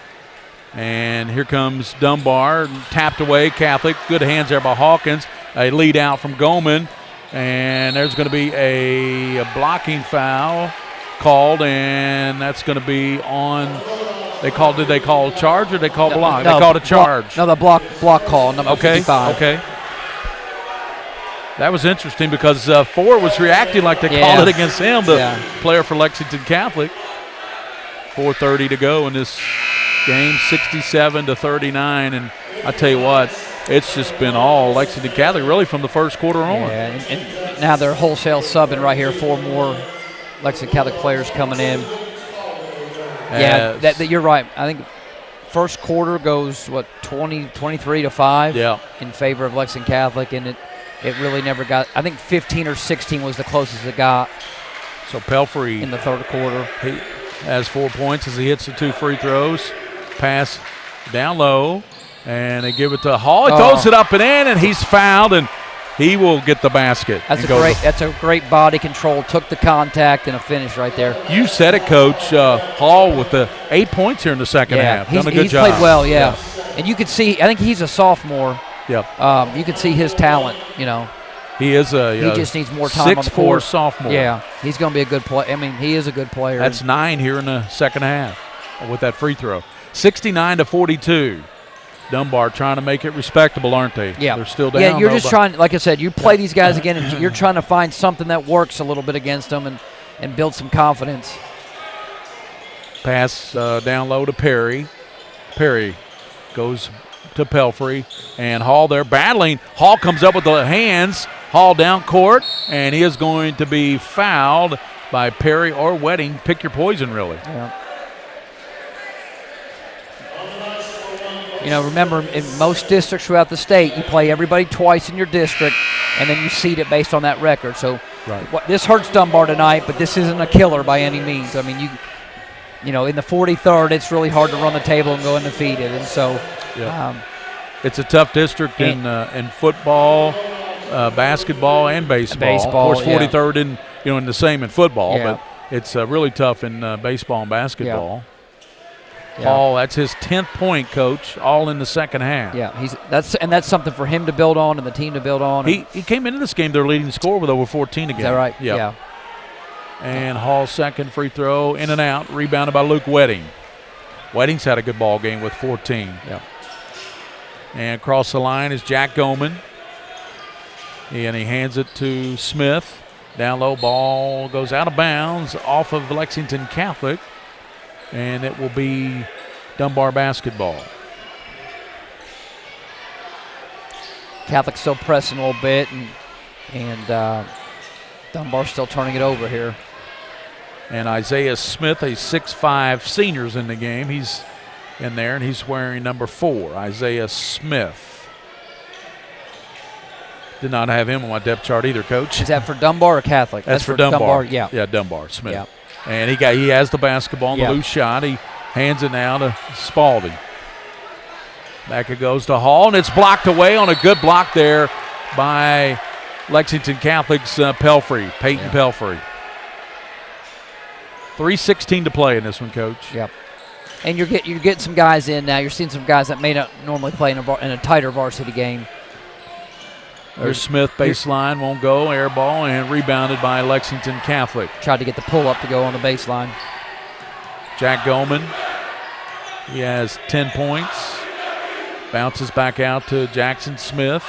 Speaker 10: And here comes Dunbar, tapped away, Catholic. Good hands there by Hawkins. A lead out from Goldman. And there's going to be a blocking foul called, and that's going to be on. Did they call a charge or did they call block?
Speaker 8: No,
Speaker 10: they called a charge.
Speaker 8: The block call, number 55.
Speaker 10: Okay. That was interesting because Ford was reacting like they called it against him, the player for Lexington Catholic. 4:30 to go in this game, 67-39, and I tell you what, it's just been all Lexington Catholic really from the first quarter on.
Speaker 8: Yeah, and now they're wholesale subbing right here. 4 more Lexington Catholic players coming in. Yeah, you're right. I think first quarter goes, 23-5 in favor of Lexington Catholic, and it really never got, I think 15 or 16 was the closest it got.
Speaker 10: So Pelfrey
Speaker 8: in the third quarter.
Speaker 10: He has 4 points as he hits the 2 free throws. Pass down low, and they give it to Hall. He throws it up and in, and he's fouled, and he will get the basket.
Speaker 8: That's a great body control. Took the contact and a finish right there.
Speaker 10: You said it, Coach. Hall with the 8 points here in the second half. Done a good job.
Speaker 8: He's played well, And you could see, I think he's a sophomore.
Speaker 10: Yep.
Speaker 8: You could see his talent, you know.
Speaker 10: He is
Speaker 8: he just needs more time on the court.
Speaker 10: 6'4" sophomore.
Speaker 8: Yeah, he's going to be a good player. I mean, he is a good player.
Speaker 10: That's 9 here in the second half with that free throw. 69-42. Dunbar trying to make it respectable, aren't they?
Speaker 8: Yeah.
Speaker 10: They're still down.
Speaker 8: Yeah, you're just trying, like I said, you play these guys again, and you're trying to find something that works a little bit against them and build some confidence.
Speaker 10: Pass down low to Perry. Perry goes to Pelfrey, and Hall there battling. Hall comes up with the hands. Hall down court, and he is going to be fouled by Perry or Wedding. Pick your poison, really.
Speaker 8: Yeah. You know, remember, in most districts throughout the state, you play everybody twice in your district, and then you seed it based on that record. So this hurts Dunbar tonight, but this isn't a killer by any means. I mean, you know, in the 43rd, it's really hard to run the table and go undefeated, and so
Speaker 10: it's a tough district in football, basketball, and baseball. Of course, 43rd in the same in football, but it's really tough in baseball and basketball. Hall, that's his 10th point, Coach, all in the second half.
Speaker 8: Yeah, that's something for him to build on and the team to build on.
Speaker 10: He came into this game their leading scorer with over 14 again.
Speaker 8: Is that right?
Speaker 10: Yep.
Speaker 8: Yeah.
Speaker 10: And Hall's second free throw, in and out, rebounded by Luke Wedding. Wedding's had a good ball game with 14.
Speaker 8: Yeah.
Speaker 10: And across the line is Jack Goman. And he hands it to Smith. Down low, ball goes out of bounds off of Lexington Catholic. And it will be Dunbar basketball.
Speaker 8: Catholic still pressing a little bit, and Dunbar still turning it over here.
Speaker 10: And Isaiah Smith, a 6'5" senior's in the game. He's in there, and he's wearing number 4, Isaiah Smith. Did not have him on my depth chart either, Coach.
Speaker 8: Is that for Dunbar or Catholic?
Speaker 10: That's for Dunbar.
Speaker 8: Yeah.
Speaker 10: Yeah, Dunbar, Smith.
Speaker 8: Yeah.
Speaker 10: And he has the basketball on the loose shot. He hands it now to Spalding. Back it goes to Hall, and it's blocked away on a good block there by Lexington Catholic's Pelfrey, Peyton Pelfrey. 3:16 to play in this one, Coach.
Speaker 8: Yep. And you're getting some guys in now. You're seeing some guys that may not normally play in a tighter varsity game.
Speaker 10: There's Smith, baseline, won't go, air ball, and rebounded by Lexington Catholic.
Speaker 8: Tried to get the pull-up to go on the baseline.
Speaker 10: Jack Goldman, he has 10 points. Bounces back out to Jackson Smith.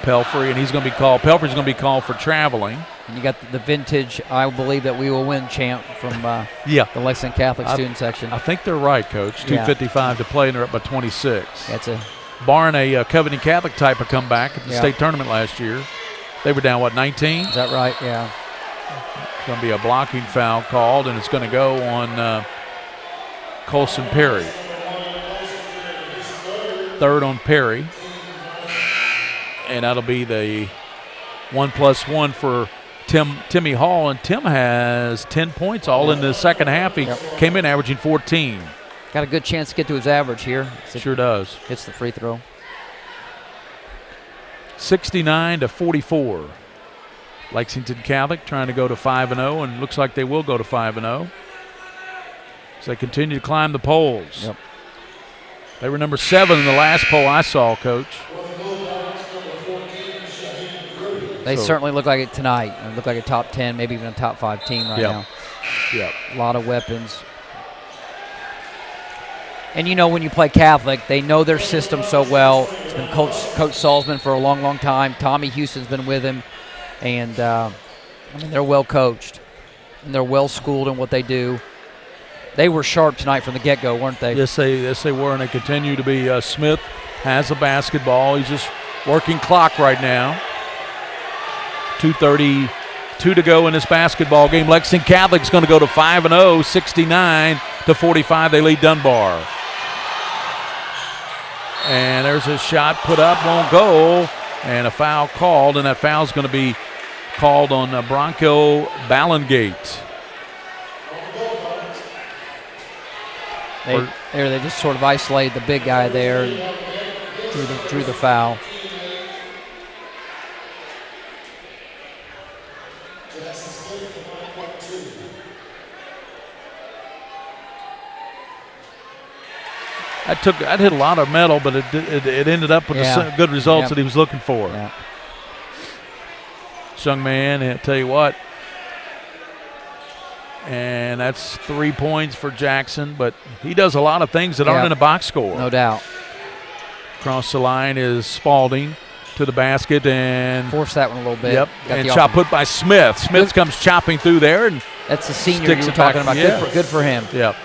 Speaker 10: Pelfrey, and he's going to be called. Pelfrey's going to be called for traveling.
Speaker 8: And you got the vintage "I believe that we will win" chant from the Lexington Catholic student section.
Speaker 10: I think they're right, Coach. 2:55 to play, and they're up by 26.
Speaker 8: That's a
Speaker 10: barring a Covington Catholic type of comeback at the state tournament last year. They were down, 19?
Speaker 8: Is that right? Yeah.
Speaker 10: It's going to be a blocking foul called, and it's going to go on Colson Perry. Third on Perry. And that'll be the 1+1 for Timmy Hall, and Tim has 10 points all in the second half. He came in averaging 14.
Speaker 8: Got a good chance to get to his average here.
Speaker 10: Sure does.
Speaker 8: Hits the free throw.
Speaker 10: 69-44. Lexington Catholic trying to go to 5-0, and looks like they will go to 5-0 as they continue to climb the polls.
Speaker 8: Yep.
Speaker 10: They were number 7 in the last poll I saw, Coach.
Speaker 8: They certainly look like it tonight. They look like a top 10, maybe even a top 5 team right now.
Speaker 10: Yep.
Speaker 8: A lot of weapons. And you know, when you play Catholic, they know their system so well. It's been Coach Salzman for a long, long time. Tommy Houston's been with him. And, I mean, they're well coached. And they're well schooled in what they do. They were sharp tonight from the get-go, weren't they?
Speaker 10: Yes, they were, and they continue to be. Smith has the basketball. He's just working clock right now. 2:32 to go in this basketball game. Lexington Catholic's going to go to 5-0, 69-45. They lead Dunbar. And there's a shot put up, won't go, and a foul called, and that foul's going to be called on Bronco Ballengate.
Speaker 8: They just sort of isolated the big guy there and drew the foul.
Speaker 10: That hit a lot of metal, but it ended up with the good results that he was looking for.
Speaker 8: Yeah.
Speaker 10: This young man, I'll tell you what. And that's 3 points for Jackson, but he does a lot of things that aren't in a box score.
Speaker 8: No doubt.
Speaker 10: Across the line is Spalding to the basket and
Speaker 8: forced that one a little bit.
Speaker 10: Yep, and shot put by Smith. Smith comes chopping through there, and
Speaker 8: that's the senior you were talking about.
Speaker 10: Yeah.
Speaker 8: Good for him.
Speaker 10: Yep,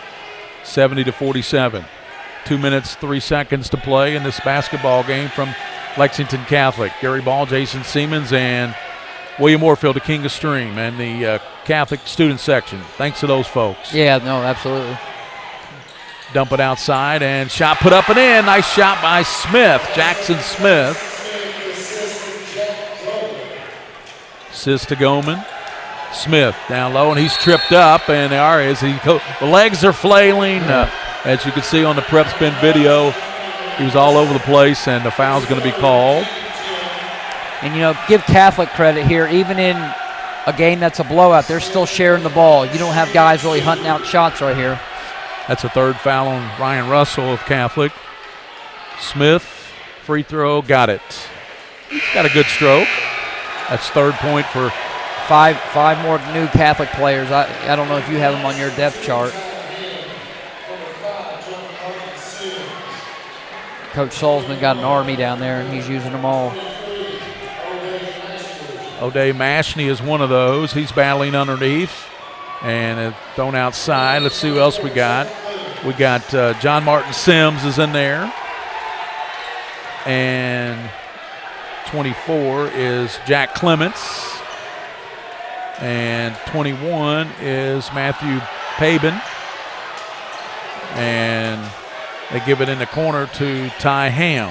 Speaker 10: 70-47. 2 minutes, 3 seconds to play in this basketball game from Lexington Catholic. Gary Ball, Jason Siemens, and William Warfield, the King of Stream, and the Catholic student section. Thanks to those folks.
Speaker 8: Yeah, no, absolutely.
Speaker 10: Dump it outside, and shot put up and in. Nice shot by Smith, Jackson Smith. Assist to Goman. Smith down low, and he's tripped up, and the legs are flailing. As you can see on the PrepSpin video, he was all over the place, and the foul's going to be called.
Speaker 8: And, you know, give Catholic credit here. Even in a game that's a blowout, they're still sharing the ball. You don't have guys really hunting out shots right here.
Speaker 10: That's a third foul on Ryan Russell of Catholic. Smith, free throw, got it. Got a good stroke. That's third point for
Speaker 8: five more new Catholic players. I don't know if you have them on your depth chart. Coach Salzman got an army down there, and he's using them all.
Speaker 10: O'Day Mashney is one of those. He's battling underneath and thrown outside. Let's see who else we got. We got John Martin Sims is in there. And 24 is Jack Clements. And 21 is Matthew Pabin. And they give it in the corner to Ty Ham.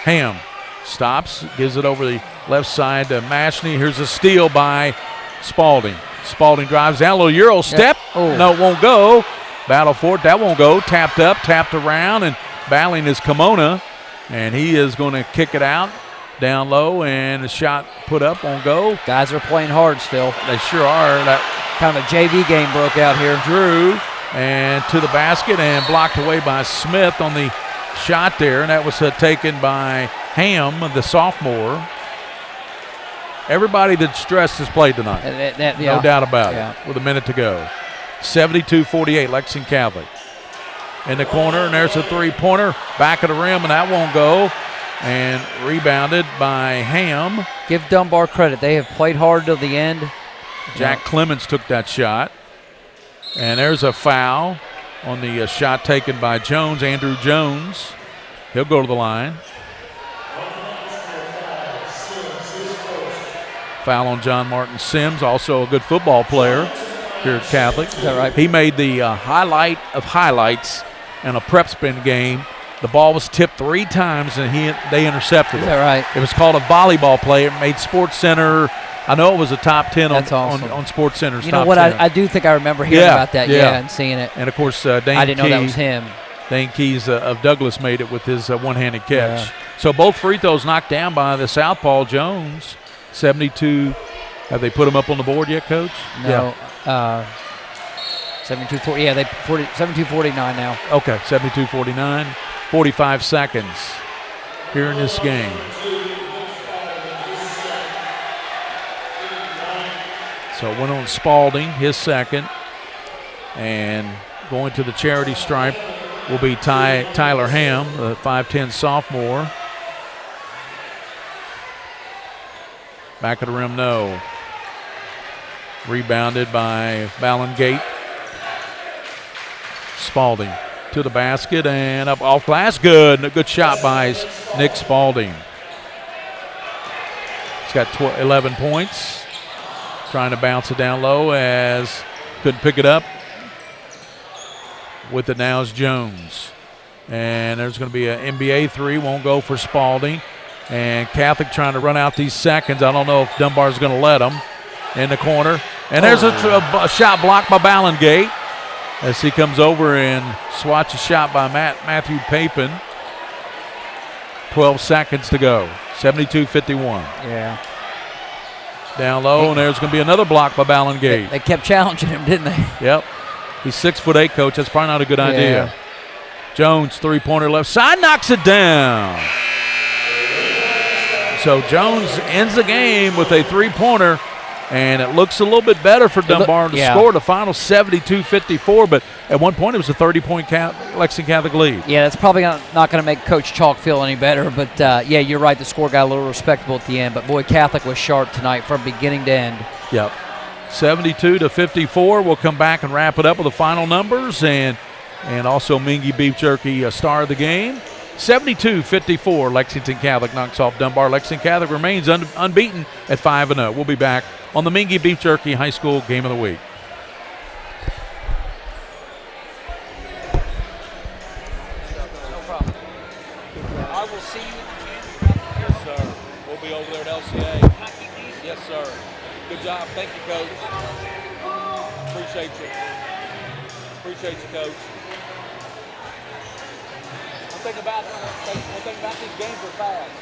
Speaker 10: Ham stops, gives it over the left side to Mashney. Here's a steal by Spalding. Spalding drives down, a little Euro step. No, it won't go. Battle for it, that won't go. Tapped up, tapped around, and battling is Kimona. And he is going to kick it out down low, and the shot put up, won't go.
Speaker 8: Guys are playing hard still.
Speaker 10: They sure are. That
Speaker 8: kind of a JV game broke out here.
Speaker 10: Drew. And to the basket and blocked away by Smith on the shot there. And that was taken by Ham, the sophomore. Everybody that's dressed has played tonight. No doubt about it. With a minute to go. 72-48, Lexington Catholic. In the corner, and there's a three-pointer. Back of the rim, and that won't go. And rebounded by Ham.
Speaker 8: Give Dunbar credit. They have played hard till the end.
Speaker 10: Jack Clements took that shot. And there's a foul on the shot taken by Jones, Andrew Jones. He'll go to the line. Foul on John Martin Sims, also a good football player here at Catholic.
Speaker 8: Is that right?
Speaker 10: He made the highlight of highlights in a PrepSpin game. The ball was tipped 3 times, and they intercepted it.
Speaker 8: Is that right?
Speaker 10: It was called a volleyball play. It made SportsCenter. I know it was a top 10 on SportsCenter's top 10.
Speaker 8: You know what? I do think I remember hearing about that, and seeing it.
Speaker 10: And, of course, Dane
Speaker 8: I didn't know that was him.
Speaker 10: Dane Keys of Douglas made it with his one-handed catch. So both free throws knocked down by the southpaw Jones. 72. Have they put them up on the board yet, Coach?
Speaker 8: No. 72-40. Yeah, 72-49 now.
Speaker 10: Okay, 72-49. 45 seconds here in this game. So it went on Spalding, his second. And going to the charity stripe will be Tyler Ham, the 5'10 sophomore. Back of the rim, no. Rebounded by Ballengate. Spalding to the basket and up off glass. Good. A good shot by Nick Spalding. He's got 11 points. Trying to bounce it down low as couldn't pick it up. With it now is Jones. And there's going to be an NBA three. Won't go for Spalding. And Catholic trying to run out these seconds. I don't know if Dunbar's going to let them. In the corner. And there's a shot blocked by Ballengate as he comes over and swats a shot by Matthew Papin. 12 seconds to go. 72-51.
Speaker 8: Yeah.
Speaker 10: Down low, and there's going to be another block by Ballengate.
Speaker 8: They kept challenging him, didn't they?
Speaker 10: Yep. He's 6'8", Coach. That's probably not a good idea.
Speaker 8: Yeah.
Speaker 10: Jones, three-pointer left side, knocks it down. So Jones ends the game with a three-pointer, and it looks a little bit better for Dunbar to score the final 72-54, but at one point it was a 30-point Lexington Catholic lead.
Speaker 8: Yeah, that's probably not going to make Coach Chalk feel any better, but yeah, you're right, the score got a little respectable at the end, but boy, Catholic was sharp tonight from beginning to end.
Speaker 10: Yep. 72-54. We'll come back and wrap it up with the final numbers and also Mingy Beef Jerky, a star of the game. 72-54, Lexington Catholic knocks off Dunbar. Lexington Catholic remains unbeaten at 5-0. We'll be back on the Mingy Beef Jerky High School Game of the Week.
Speaker 8: No problem. I will see you.
Speaker 10: Yes, sir. We'll be over there at LCA. Yes, sir. Good job. Thank you, Coach. Appreciate you. Appreciate you, Coach. One thing about these games are fast.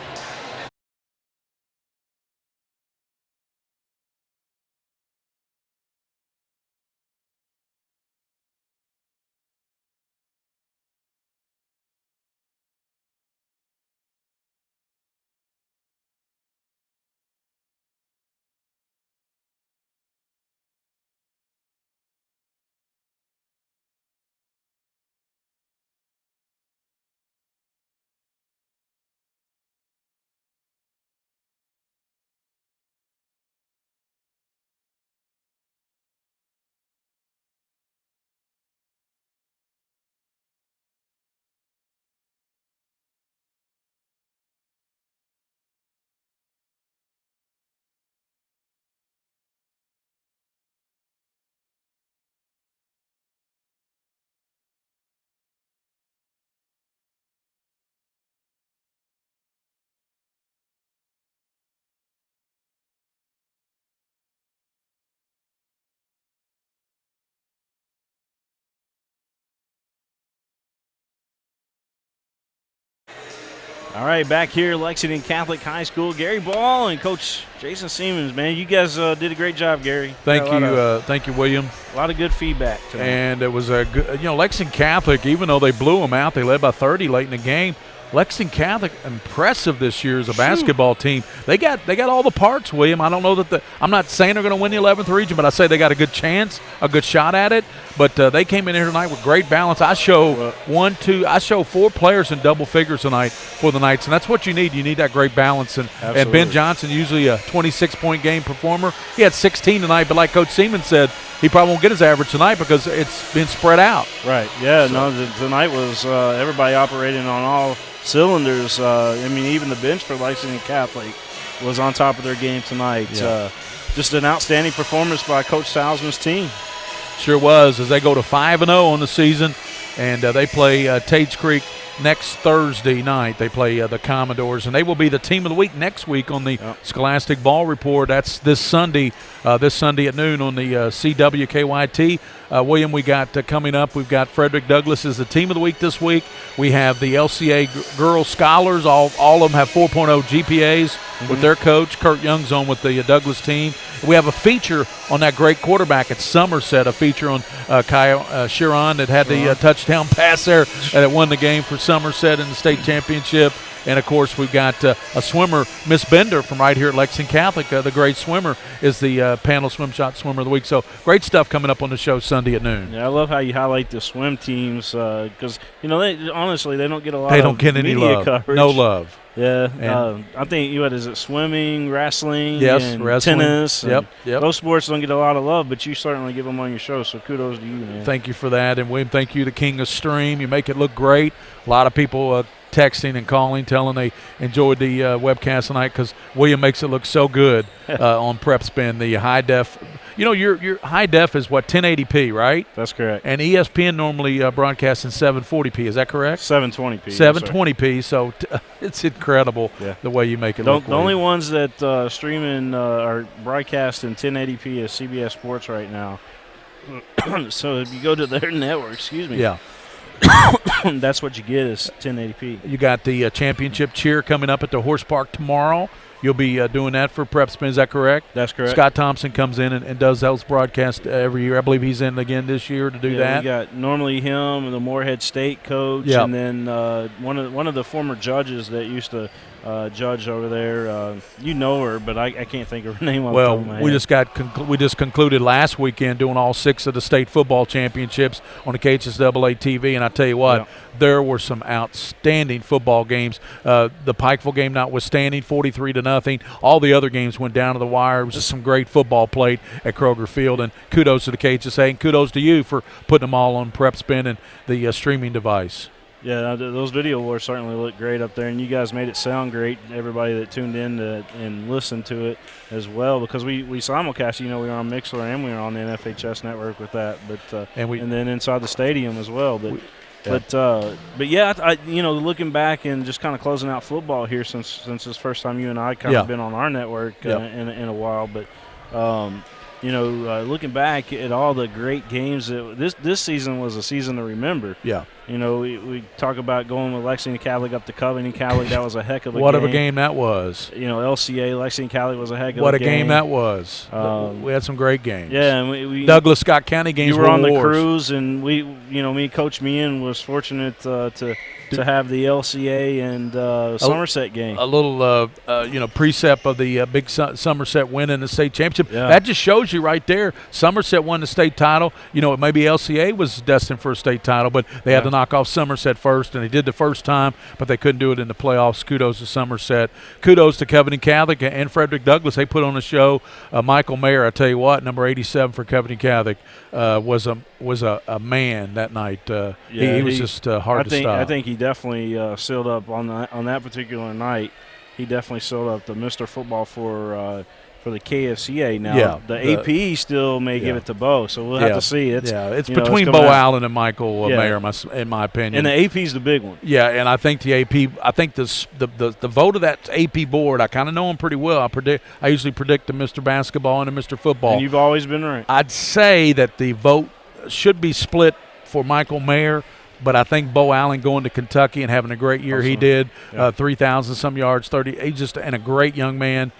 Speaker 3: All right, back here at Lexington Catholic High School. Gary Ball and Coach Jason Siemens, man. You guys did a great job, Gary.
Speaker 10: Thank you, William.
Speaker 3: A lot of good feedback tonight.
Speaker 10: And it was a good, Lexington Catholic, even though they blew them out, they led by 30 late in the game. Lexington Catholic, impressive this year as a basketball team. They got all the parts, William. I don't know that I'm not saying they're going to win the 11th region, but I say they got a good chance, a good shot at it. But they came in here tonight with great balance. I show 4 players in double figures tonight for the Knights, and that's what you need. You need that great balance. And Ben Johnson, usually a 26-point game performer, he had 16 tonight. But like Coach Seaman said, he probably won't get his average tonight because it's been spread out.
Speaker 3: Right. Yeah. So. No. Tonight was everybody operating on all cylinders. Even the bench for Lexington Catholic was on top of their game tonight. Yeah. Just an outstanding performance by Coach Salzman's team.
Speaker 10: Sure was, as they go to 5-0 on the season, and they play Tates Creek next Thursday night. They play the Commodores, and they will be the team of the week next week on the Scholastic Ball Report. That's this Sunday at noon on the CWKYT. William, we got coming up, we've got Frederick Douglass as the team of the week this week. We have the LCA Girls Scholars. All of them have 4.0 GPAs with their coach. Kurt Young's on with the Douglass team. We have a feature on that great quarterback at Somerset, a feature on Kyle Chiron that had the touchdown pass there that won the game for Somerset in the state championship. And, of course, we've got a swimmer, Miss Bender from right here at Lexington Catholic. The great swimmer is the panel swim shot swimmer of the week. So great stuff coming up on the show Sunday at noon.
Speaker 3: Yeah, I love how you highlight the swim teams because, honestly, they don't get a lot of
Speaker 10: They don't get any
Speaker 3: media
Speaker 10: love.
Speaker 3: coverage.
Speaker 10: No love.
Speaker 3: Yeah, I think is it swimming, wrestling,
Speaker 10: yes, wrestling,
Speaker 3: tennis?
Speaker 10: Yep.
Speaker 3: Those sports don't get a lot of love, but you certainly give them on your show, so kudos to you, man.
Speaker 10: Thank you for that. And, William, thank you, the king of stream. You make it look great. A lot of people texting and calling, telling they enjoyed the webcast tonight because William makes it look so good on PrepSpin. The high def, your high def is what, 1080p, right?
Speaker 3: That's correct.
Speaker 10: And ESPN normally broadcasts in 740p. Is that correct?
Speaker 3: 720p.
Speaker 10: 720p. So it's incredible the way you make it look.
Speaker 3: The only ones that streaming are broadcast in 1080p is CBS Sports right now. So if you go to their network, excuse me.
Speaker 10: Yeah.
Speaker 3: That's what you get is 1080p.
Speaker 10: You got the championship cheer coming up at the Horse Park tomorrow. You'll be doing that for PrepSpin, is that correct?
Speaker 3: That's correct.
Speaker 10: Scott Thompson comes in and does those broadcasts every year. I believe he's in again this year to do that.
Speaker 3: We got normally him, the Moorhead State coach, and then one of the former judges that used to judge over there. You know her, but I can't think of her name.
Speaker 10: Well, we just concluded last weekend doing all 6 of the state football championships on the KHSAA TV, and I tell you what, there were some outstanding football games. The Pikeville game notwithstanding, 43-0. All the other games went down to the wire. It was just some great football played at Kroger Field, and kudos to the KHSA, and kudos to you for putting them all on PrepSpin and the streaming device.
Speaker 3: Yeah, those video wars certainly look great up there, and you guys made it sound great, everybody that tuned in and listened to it as well, because we simulcast, we were on Mixler and we were on the NFHS network with that, but and then inside the stadium as well. But looking back and just kind of closing out football here since this first time you and I kind of been on our network in a while, but looking back at all the great games, this season was a season to remember.
Speaker 10: Yeah.
Speaker 3: We talk about going with Lexington Catholic up to Covington Catholic. That was a heck of a game.
Speaker 10: What a game that was.
Speaker 3: LCA, Lexington Catholic was a heck of a game.
Speaker 10: What a game that was. We had some great games.
Speaker 3: Yeah. And
Speaker 10: Douglas Scott County games
Speaker 3: were on
Speaker 10: wars.
Speaker 3: the cruise, and me, Coach Meehan, was fortunate to have the LCA and Somerset game.
Speaker 10: A little, precept of the big Somerset win in the state championship.
Speaker 3: Yeah.
Speaker 10: That just shows you right there. Somerset won the state title. Maybe LCA was destined for a state title, but they had to knock off Somerset first, and they did the first time, but they couldn't do it in the playoffs. Kudos to Somerset. Kudos to Covington Catholic and Frederick Douglass. They put on a show. Michael Mayer, I tell you what, number 87 for Covington Catholic, was a man that night. He was just hard to stop.
Speaker 3: I think he definitely sealed up on that particular night. He definitely sealed up the Mr. Football for the KFCA. Now the AP still may give it to Bo, so we'll have to see.
Speaker 10: It's between Bo Allen and Michael Mayer, in my opinion.
Speaker 3: And the AP's the big one.
Speaker 10: Yeah, and I think the AP. I think the vote of that AP board. I kind of know them pretty well. I usually predict the Mr. Basketball and the Mr. Football.
Speaker 3: And you've always been right.
Speaker 10: I'd say that the vote should be split for Michael Mayer. But I think Bo Allen going to Kentucky and having a great year he did, 3,000 some yards, 30. He's just a great young man.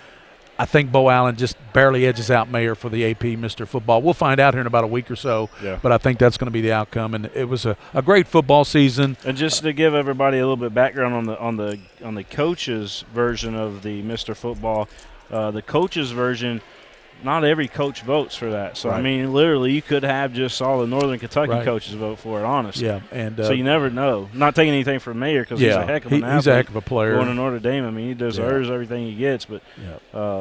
Speaker 10: I think Bo Allen just barely edges out Mayer for the AP Mr. Football. We'll find out here in about a week or so.
Speaker 3: Yeah.
Speaker 10: But I think that's going to be the outcome. And it was a great football season.
Speaker 3: And just to give everybody a little bit of background on the coaches version of the Mr. Football, the coaches version. Not every coach votes for that. So, I mean, literally, you could have just all the Northern Kentucky coaches vote for it, honestly.
Speaker 10: Yeah. And
Speaker 3: so you never know. Not taking anything from Mayer because he's a heck of an athlete.
Speaker 10: He's a heck of a player.
Speaker 3: Going to Notre Dame, I mean, he deserves everything he gets. But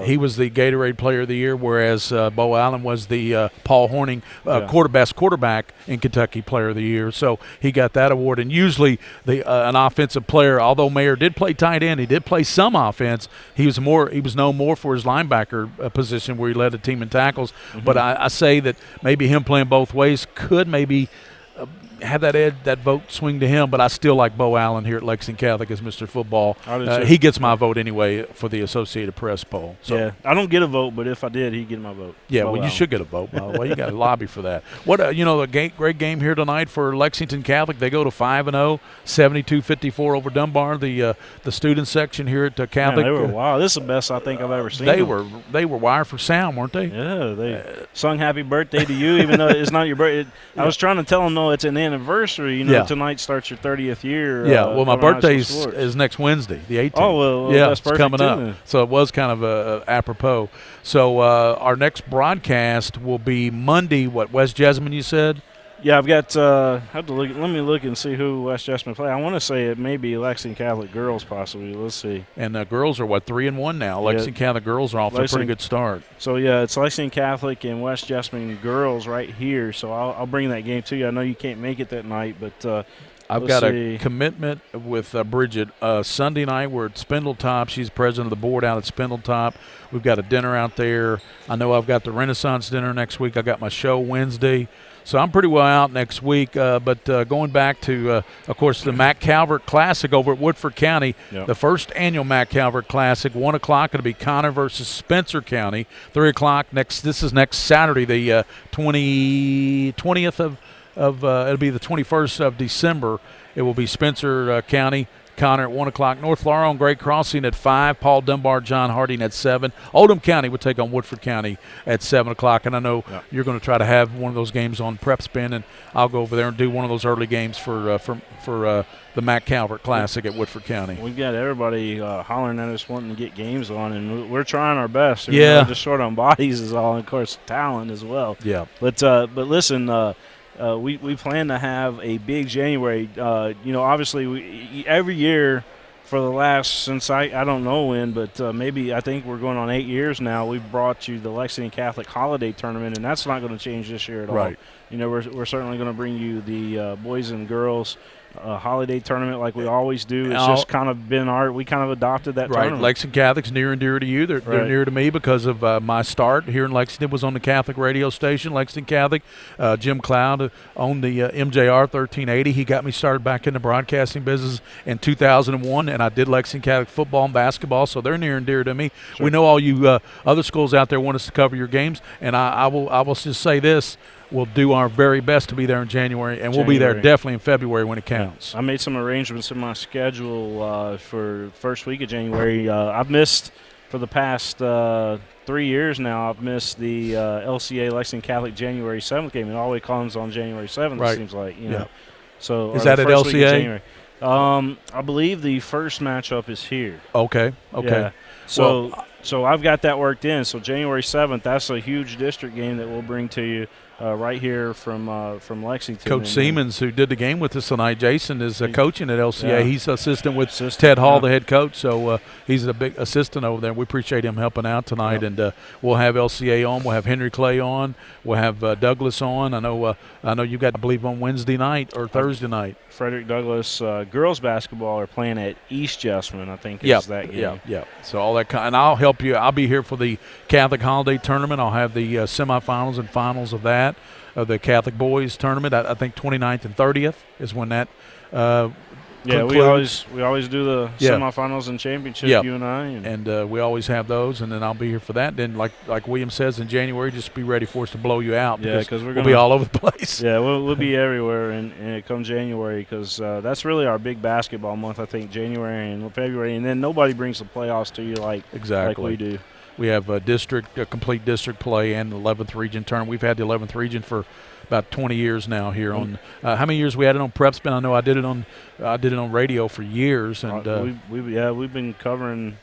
Speaker 10: he was the Gatorade Player of the Year, whereas Bo Allen was the Paul Horning best quarterback in Kentucky Player of the Year. So he got that award. And usually an offensive player, although Mayer did play tight end, he did play some offense. He was known more for his linebacker position where he led the team in tackles. But I say that maybe him playing both ways could maybe have that vote swing to him, but I still like Bo Allen here at Lexington Catholic as Mr. Football. He gets my vote anyway for the Associated Press poll. So.
Speaker 3: Yeah, I don't get a vote, but if I did, he'd get my vote.
Speaker 10: Yeah,
Speaker 3: Bo
Speaker 10: well, you
Speaker 3: Allen.
Speaker 10: should get a vote, by the way. You got to lobby for that. What a great game here tonight for Lexington Catholic. They go to 5-0, 72-54 over Dunbar. The student section here at Catholic.
Speaker 3: Man, wow, this is the best I think I've ever seen.
Speaker 10: They were wired for sound, weren't they?
Speaker 3: Yeah, they sung "Happy Birthday" to you, even though it's not your birthday. I was trying to tell them, no, it's an anniversary. Tonight starts your 30th year.
Speaker 10: Yeah, well, my birthday is next Wednesday, the 18th.
Speaker 3: Oh, well
Speaker 10: yeah,
Speaker 3: that's
Speaker 10: it's coming up.
Speaker 3: Then.
Speaker 10: So it was kind of apropos. So our next broadcast will be Monday. What, West Jessamine? You said?
Speaker 3: Yeah, I've got. Have to look. Let me look and see who West Jessamine play. I want to say it may be Lexington Catholic girls, possibly. Let's see.
Speaker 10: And the girls are 3-1 now. Lexington Catholic girls are off to a pretty good start.
Speaker 3: So yeah, it's Lexington Catholic and West Jessamine girls right here. So I'll bring that game to you. I know you can't make it that night, but
Speaker 10: I've got a commitment with Bridget. Sunday night we're at Spindletop. She's president of the board out at Spindletop. We've got a dinner out there. I know I've got the Renaissance dinner next week. I got my show Wednesday. So I'm pretty well out next week. But going back to, of course, the Mac Calvert Classic over at Woodford County, the first annual Mac Calvert Classic, 1 o'clock. It'll be Garner versus Spencer County. 3 o'clock this is next Saturday, the 20th of it'll be the 21st of December. It will be Spencer County, Garner at 1 o'clock. North Laurel and Great Crossing at 5. Paul Dunbar, John Harding at 7. Oldham County will take on Woodford County at 7 o'clock. And I know you're going to try to have one of those games on PrepSpin, and I'll go over there and do one of those early games for the Mac Calvert Classic at Woodford County.
Speaker 3: We've got everybody hollering at us wanting to get games on, and we're trying our best.
Speaker 10: Yeah.
Speaker 3: Just short on bodies is all, and of course, talent as well.
Speaker 10: Yeah.
Speaker 3: But listen, we plan to have a big January. Obviously, every year for the last, since I don't know when, but maybe I think we're going on 8 years now, we've brought you the Lexington Catholic Holiday Tournament, and that's not going to change this year at all.
Speaker 10: Right.
Speaker 3: We're certainly going to bring you the boys and girls holiday tournament like we always do. It's just kind of been we kind of adopted that tournament.
Speaker 10: Lexington Catholic's near and dear to you. They're near to me because of my start here in Lexington was on the Catholic radio station, Lexington Catholic. Jim Cloud owned the MJR 1380. He got me started back in the broadcasting business in 2001, and I did Lexington Catholic football and basketball, so they're near and dear to me. Sure. We know all you other schools out there want us to cover your games, and I will just say this. We'll do our very best to be there in January, and we'll be there definitely in February when it counts.
Speaker 3: I made some arrangements in my schedule for first week of January. I've missed for the past 3 years now. I've missed the LCA Lexington Catholic January 7th game. It always comes on January 7th.
Speaker 10: Right.
Speaker 3: It seems like know. So
Speaker 10: is that at LCA?
Speaker 3: I believe the first matchup is here.
Speaker 10: Okay.
Speaker 3: Yeah. So I've got that worked in. So January 7th, that's a huge district game that we'll bring to you right here from Lexington.
Speaker 10: Coach Siemens, who did the game with us tonight, Jason, is coaching at LCA.
Speaker 3: Yeah.
Speaker 10: He's assistant with Ted Hall, the head coach. So he's a big assistant over there. We appreciate him helping out tonight. Yep. And we'll have LCA on. We'll have Henry Clay on. We'll have Douglas on. I know you got, I believe, on Wednesday night or Thursday night.
Speaker 3: Frederick Douglass girls basketball are playing at East Jessamine, I think is that game.
Speaker 10: Yeah. So all that and I'll help you. I'll be here for the Catholic Holiday Tournament. I'll have the semifinals and finals of that, of the Catholic Boys Tournament. I think 29th and 30th is when that concludes.
Speaker 3: we always do the semifinals and championship, you and I.
Speaker 10: And we always have those, and then I'll be here for that. Then, like William says, in January, just be ready for us to blow you out.
Speaker 3: Yeah, because
Speaker 10: we'll be all over the place.
Speaker 3: Yeah, we'll be everywhere, and come January, because that's really our big basketball month, I think, January and February. And then nobody brings the playoffs to you like we do.
Speaker 10: We have a complete district play and the 11th region tournament. We've had the 11th region for about 20 years now here on. How many years we had it on PrepSpin? I know I did it on radio for years, and
Speaker 3: we've been covering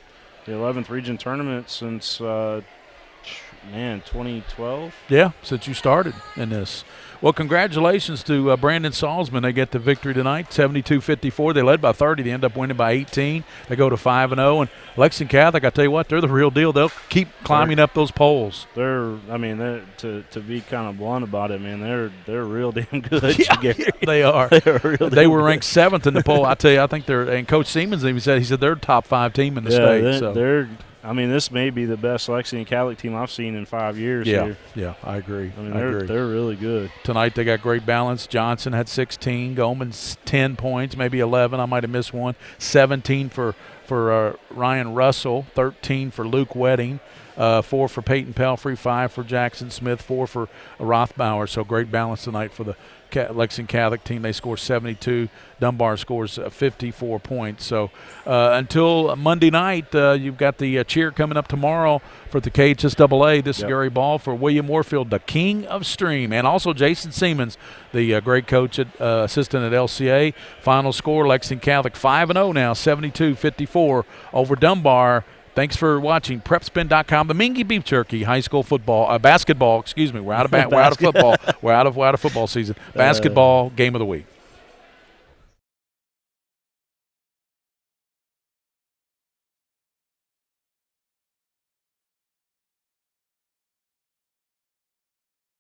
Speaker 3: the 11th region tournament since 2012.
Speaker 10: Yeah, since you started in this. Well, congratulations to Brandon Salzman. They get the victory tonight, 72-54. They led by 30. They end up winning by 18. They go to 5-0. And Lexington Catholic, I tell you what, they're the real deal. They'll keep climbing up those polls.
Speaker 3: They're to be kind of blunt about it, man, they're real damn good.
Speaker 10: Yeah, they are. They were ranked 7th in the poll. I tell you, I think and Coach Siemens even said they're a top 5 team in the state.
Speaker 3: I mean, this may be the best Lexington Catholic team I've seen in 5 years here.
Speaker 10: Yeah, I agree.
Speaker 3: I mean, they're really good.
Speaker 10: Tonight they got great balance. Johnson had 16, Goldman's 10 points, maybe 11. I might have missed one. 17 for Ryan Russell, 13 for Luke Wedding, 4 for Peyton Pelfrey, 5 for Jackson Smith, 4 for Rothbauer. So great balance tonight for the Lexington Catholic team. They score 72. Dunbar scores 54 points. So until Monday night, you've got the cheer coming up tomorrow for the KHSAA. This is Gary Ball for William Warfield, the king of stream, and also Jason Siemens, the great coach assistant at LCA. Final score, Lexington Catholic 5-0 now, 72-54 over Dunbar. Thanks for watching PrepSpin.com. The Mingy Beef Jerky High School football, basketball. Excuse me. We're out of football. We're out of football season. Basketball game of the week.